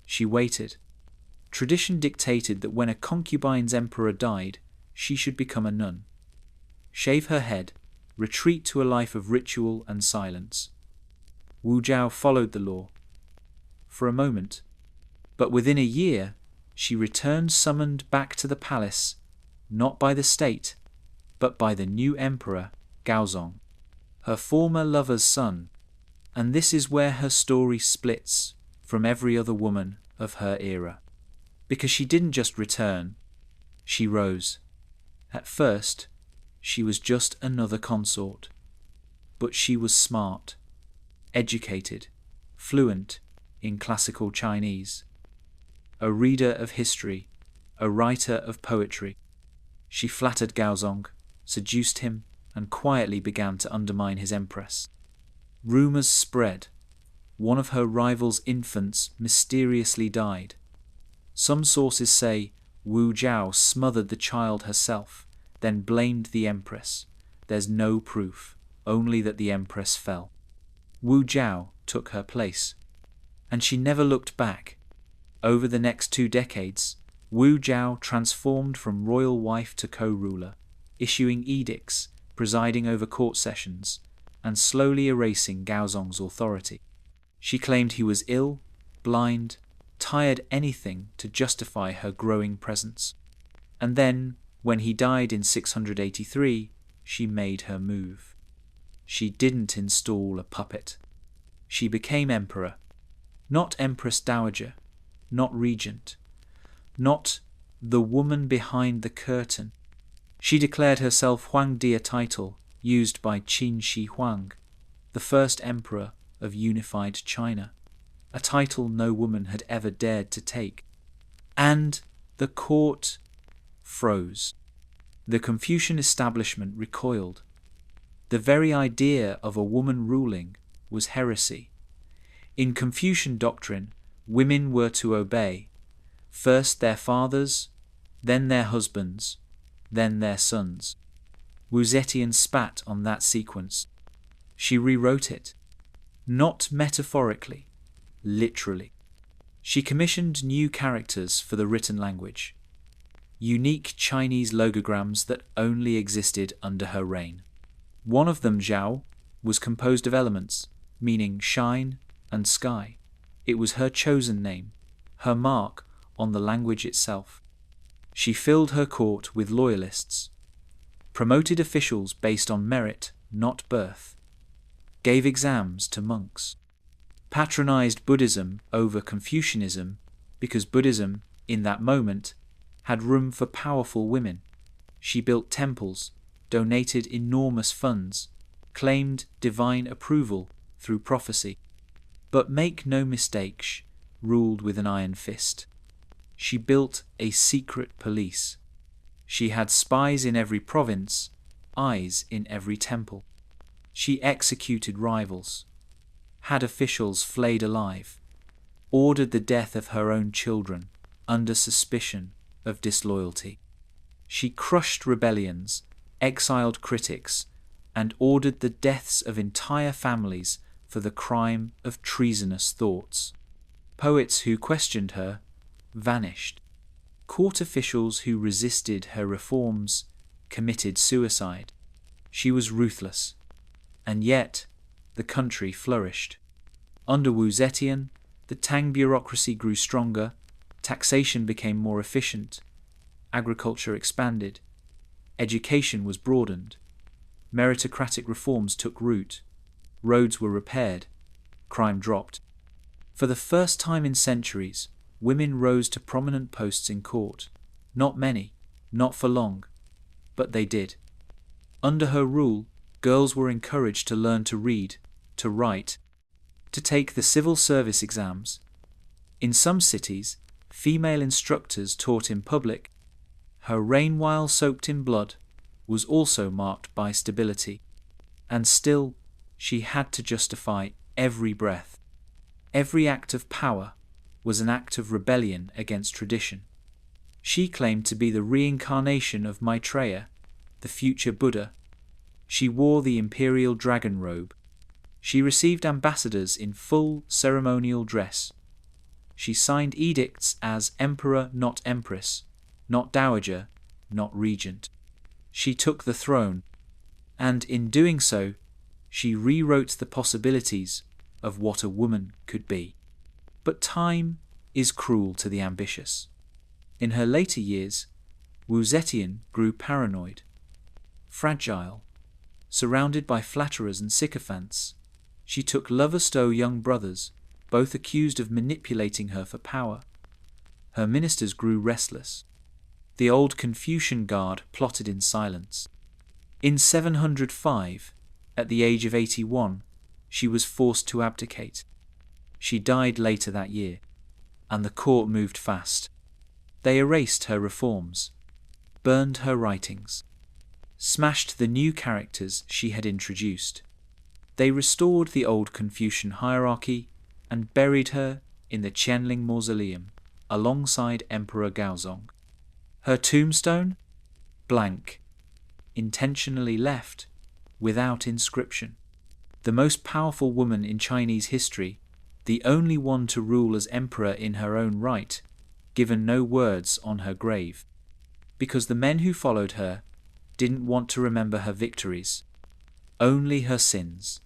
She waited. Tradition dictated that when a concubine's emperor died, she should become a nun, shave her head, retreat to a life of ritual and silence. Wu Jiao followed the law. For a moment, but within a year, she returned summoned back to the palace, not by the state, but by the new emperor, Gaozong, her former lover's son. And this is where her story splits from every other woman of her era. Because she didn't just return, she rose. At first, she was just another consort. But she was smart, educated, fluent in classical Chinese, a reader of history, a writer of poetry. She flattered Gaozong, seduced him, and quietly began to undermine his empress. Rumors spread. One of her rival's infants mysteriously died. Some sources say Wu Jiao smothered the child herself, then blamed the empress. There's no proof, only that the empress fell. Wu Jiao took her place, and she never looked back. Over the next 2 decades, Wu Jiao transformed from royal wife to co-ruler, issuing edicts, presiding over court sessions, and slowly erasing Gaozong's authority. She claimed he was ill, blind, tired, anything to justify her growing presence. And then, when he died in 683, she made her move. She didn't install a puppet. She became emperor, not empress dowager, not regent, not the woman behind the curtain. She declared herself Huangdi, a title used by Qin Shi Huang, the first emperor of unified China, a title no woman had ever dared to take. And the court froze. The Confucian establishment recoiled. The very idea of a woman ruling was heresy. In Confucian doctrine, women were to obey, first their fathers, then their husbands, then their sons. Wu Zetian spat on that sequence. She rewrote it, not metaphorically, literally. She commissioned new characters for the written language, unique Chinese logograms that only existed under her reign. One of them, Zhao, was composed of elements, meaning shine and sky. It was her chosen name, her mark on the language itself. She filled her court with loyalists, promoted officials based on merit, not birth, gave exams to monks, patronized Buddhism over Confucianism because Buddhism, in that moment, had room for powerful women. She built temples, donated enormous funds, claimed divine approval through prophecy. But make no mistake, she ruled with an iron fist. She built a secret police. She had spies in every province, eyes in every temple. She executed rivals, had officials flayed alive, ordered the death of her own children under suspicion of disloyalty. She crushed rebellions, exiled critics, and ordered the deaths of entire families for the crime of treasonous thoughts. Poets who questioned her vanished. Court officials who resisted her reforms committed suicide. She was ruthless, and yet the country flourished. Under Wu Zetian, the Tang bureaucracy grew stronger, taxation became more efficient, agriculture expanded, education was broadened, meritocratic reforms took root, roads were repaired, crime dropped. For the first time in centuries, women rose to prominent posts in court. Not many, not for long, but they did. Under her rule, girls were encouraged to learn to read, to write, to take the civil service exams. In some cities, female instructors taught in public. Her reign, while soaked in blood, was also marked by stability. And still, she had to justify every breath. Every act of power was an act of rebellion against tradition. She claimed to be the reincarnation of Maitreya, the future Buddha. She wore the imperial dragon robe. She received ambassadors in full ceremonial dress. She signed edicts as emperor, not empress, not dowager, not regent. She took the throne, and in doing so, she rewrote the possibilities of what a woman could be. But time is cruel to the ambitious. In her later years, Wu Zetian grew paranoid, fragile, surrounded by flatterers and sycophants. She took lover-stow young brothers, both accused of manipulating her for power. Her ministers grew restless. The old Confucian guard plotted in silence. In 705, at the age of 81, she was forced to abdicate. She died later that year, and the court moved fast. They erased her reforms, burned her writings, smashed the new characters she had introduced. They restored the old Confucian hierarchy and buried her in the Qianling Mausoleum alongside Emperor Gaozong. Her tombstone? Blank, intentionally left without inscription. The most powerful woman in Chinese history, the only one to rule as emperor in her own right, given no words on her grave, because the men who followed her didn't want to remember her victories, only her sins.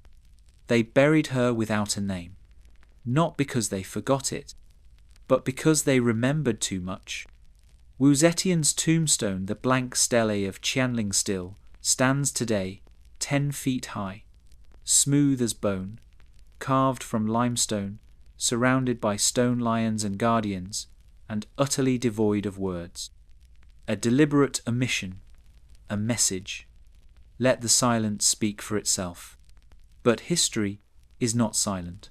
They buried her without a name, not because they forgot it, but because they remembered too much. Wu Zetian's tombstone, the blank stele of Qianling still, stands today 10 feet high, smooth as bone, carved from limestone, surrounded by stone lions and guardians, and utterly devoid of words. A deliberate omission, a message. Let the silence speak for itself. But history is not silent.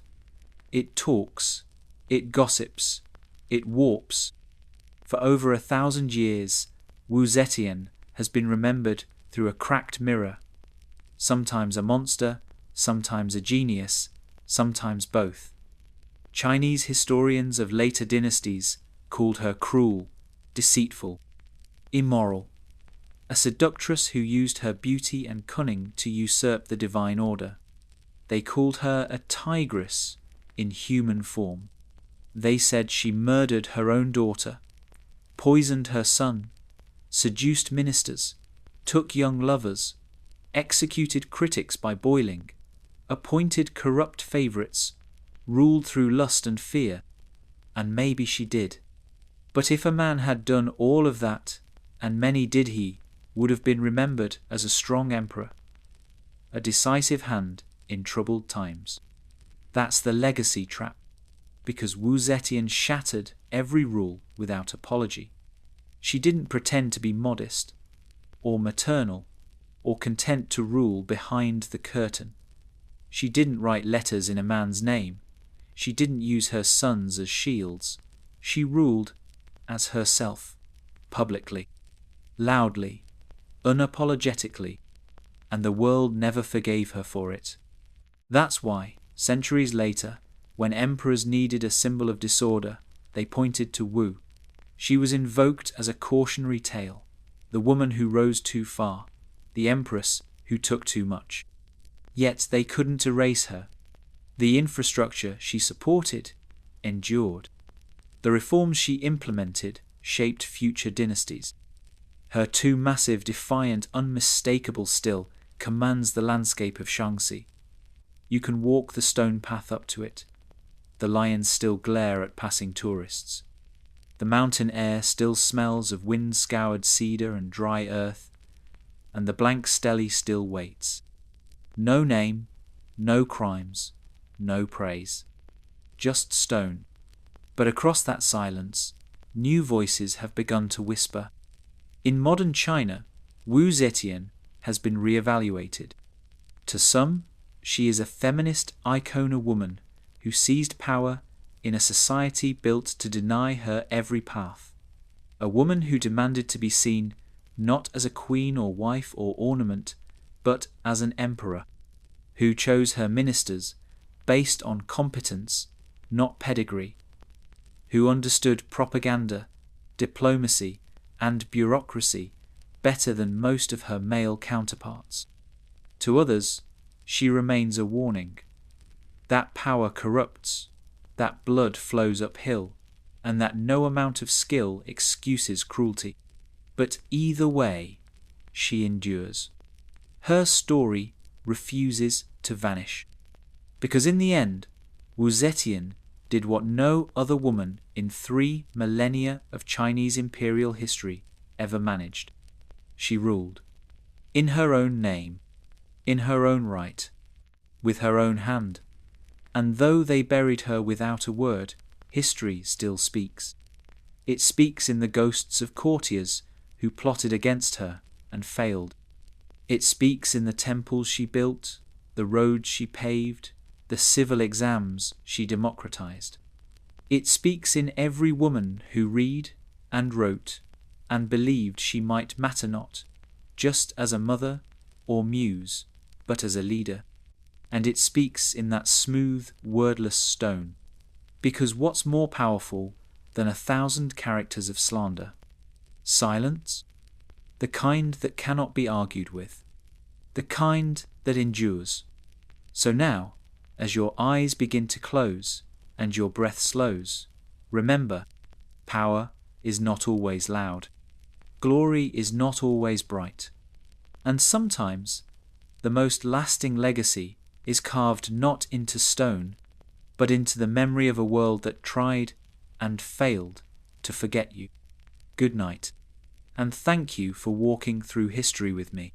It talks, it gossips, it warps. For over 1,000 years, Wu Zetian has been remembered through a cracked mirror, sometimes a monster, sometimes a genius, sometimes both. Chinese historians of later dynasties called her cruel, deceitful, immoral, a seductress who used her beauty and cunning to usurp the divine order. They called her a tigress in human form. They said she murdered her own daughter, poisoned her son, seduced ministers, took young lovers, executed critics by boiling, appointed corrupt favourites, ruled through lust and fear, and maybe she did. But if a man had done all of that, and many did he, would have been remembered as a strong emperor, a decisive hand in troubled times. That's the legacy trap, because Wu Zetian shattered every rule without apology. She didn't pretend to be modest, or maternal, or content to rule behind the curtain. She didn't write letters in a man's name. She didn't use her sons as shields. She ruled as herself, publicly, loudly, unapologetically, and the world never forgave her for it. That's why, centuries later, when emperors needed a symbol of disorder, they pointed to Wu. She was invoked as a cautionary tale, the woman who rose too far, the empress who took too much. Yet they couldn't erase her. The infrastructure she supported endured. The reforms she implemented shaped future dynasties. Her too massive, defiant, unmistakable still commands the landscape of Shaanxi. You can walk the stone path up to it. The lions still glare at passing tourists. The mountain air still smells of wind-scoured cedar and dry earth, and the blank stele still waits. No name, no crimes, no praise. Just stone. But across that silence, new voices have begun to whisper. In modern China, Wu Zetian has been re-evaluated. To some, she is a feminist icona woman who seized power in a society built to deny her every path. A woman who demanded to be seen not as a queen or wife or ornament, but as an emperor, who chose her ministers based on competence, not pedigree, who understood propaganda, diplomacy, and bureaucracy better than most of her male counterparts. To others, she remains a warning. That power corrupts, that blood flows uphill, and that no amount of skill excuses cruelty. But either way, she endures. Her story refuses to vanish. Because in the end, Wu Zetian did what no other woman in 3 millennia of Chinese imperial history ever managed. She ruled. In her own name, in her own right, with her own hand. And though they buried her without a word, history still speaks. It speaks in the ghosts of courtiers who plotted against her and failed. It speaks in the temples she built, the roads she paved, the civil exams she democratized. It speaks in every woman who read and wrote and believed she might matter not, just as a mother or muse, but as a leader. And it speaks in that smooth, wordless stone, because what's more powerful than 1,000 characters of slander? Silence? The kind that cannot be argued with. The kind that endures. So now, as your eyes begin to close and your breath slows, remember, power is not always loud. Glory is not always bright. And sometimes, the most lasting legacy is carved not into stone, but into the memory of a world that tried and failed to forget you. Good night, and thank you for walking through history with me.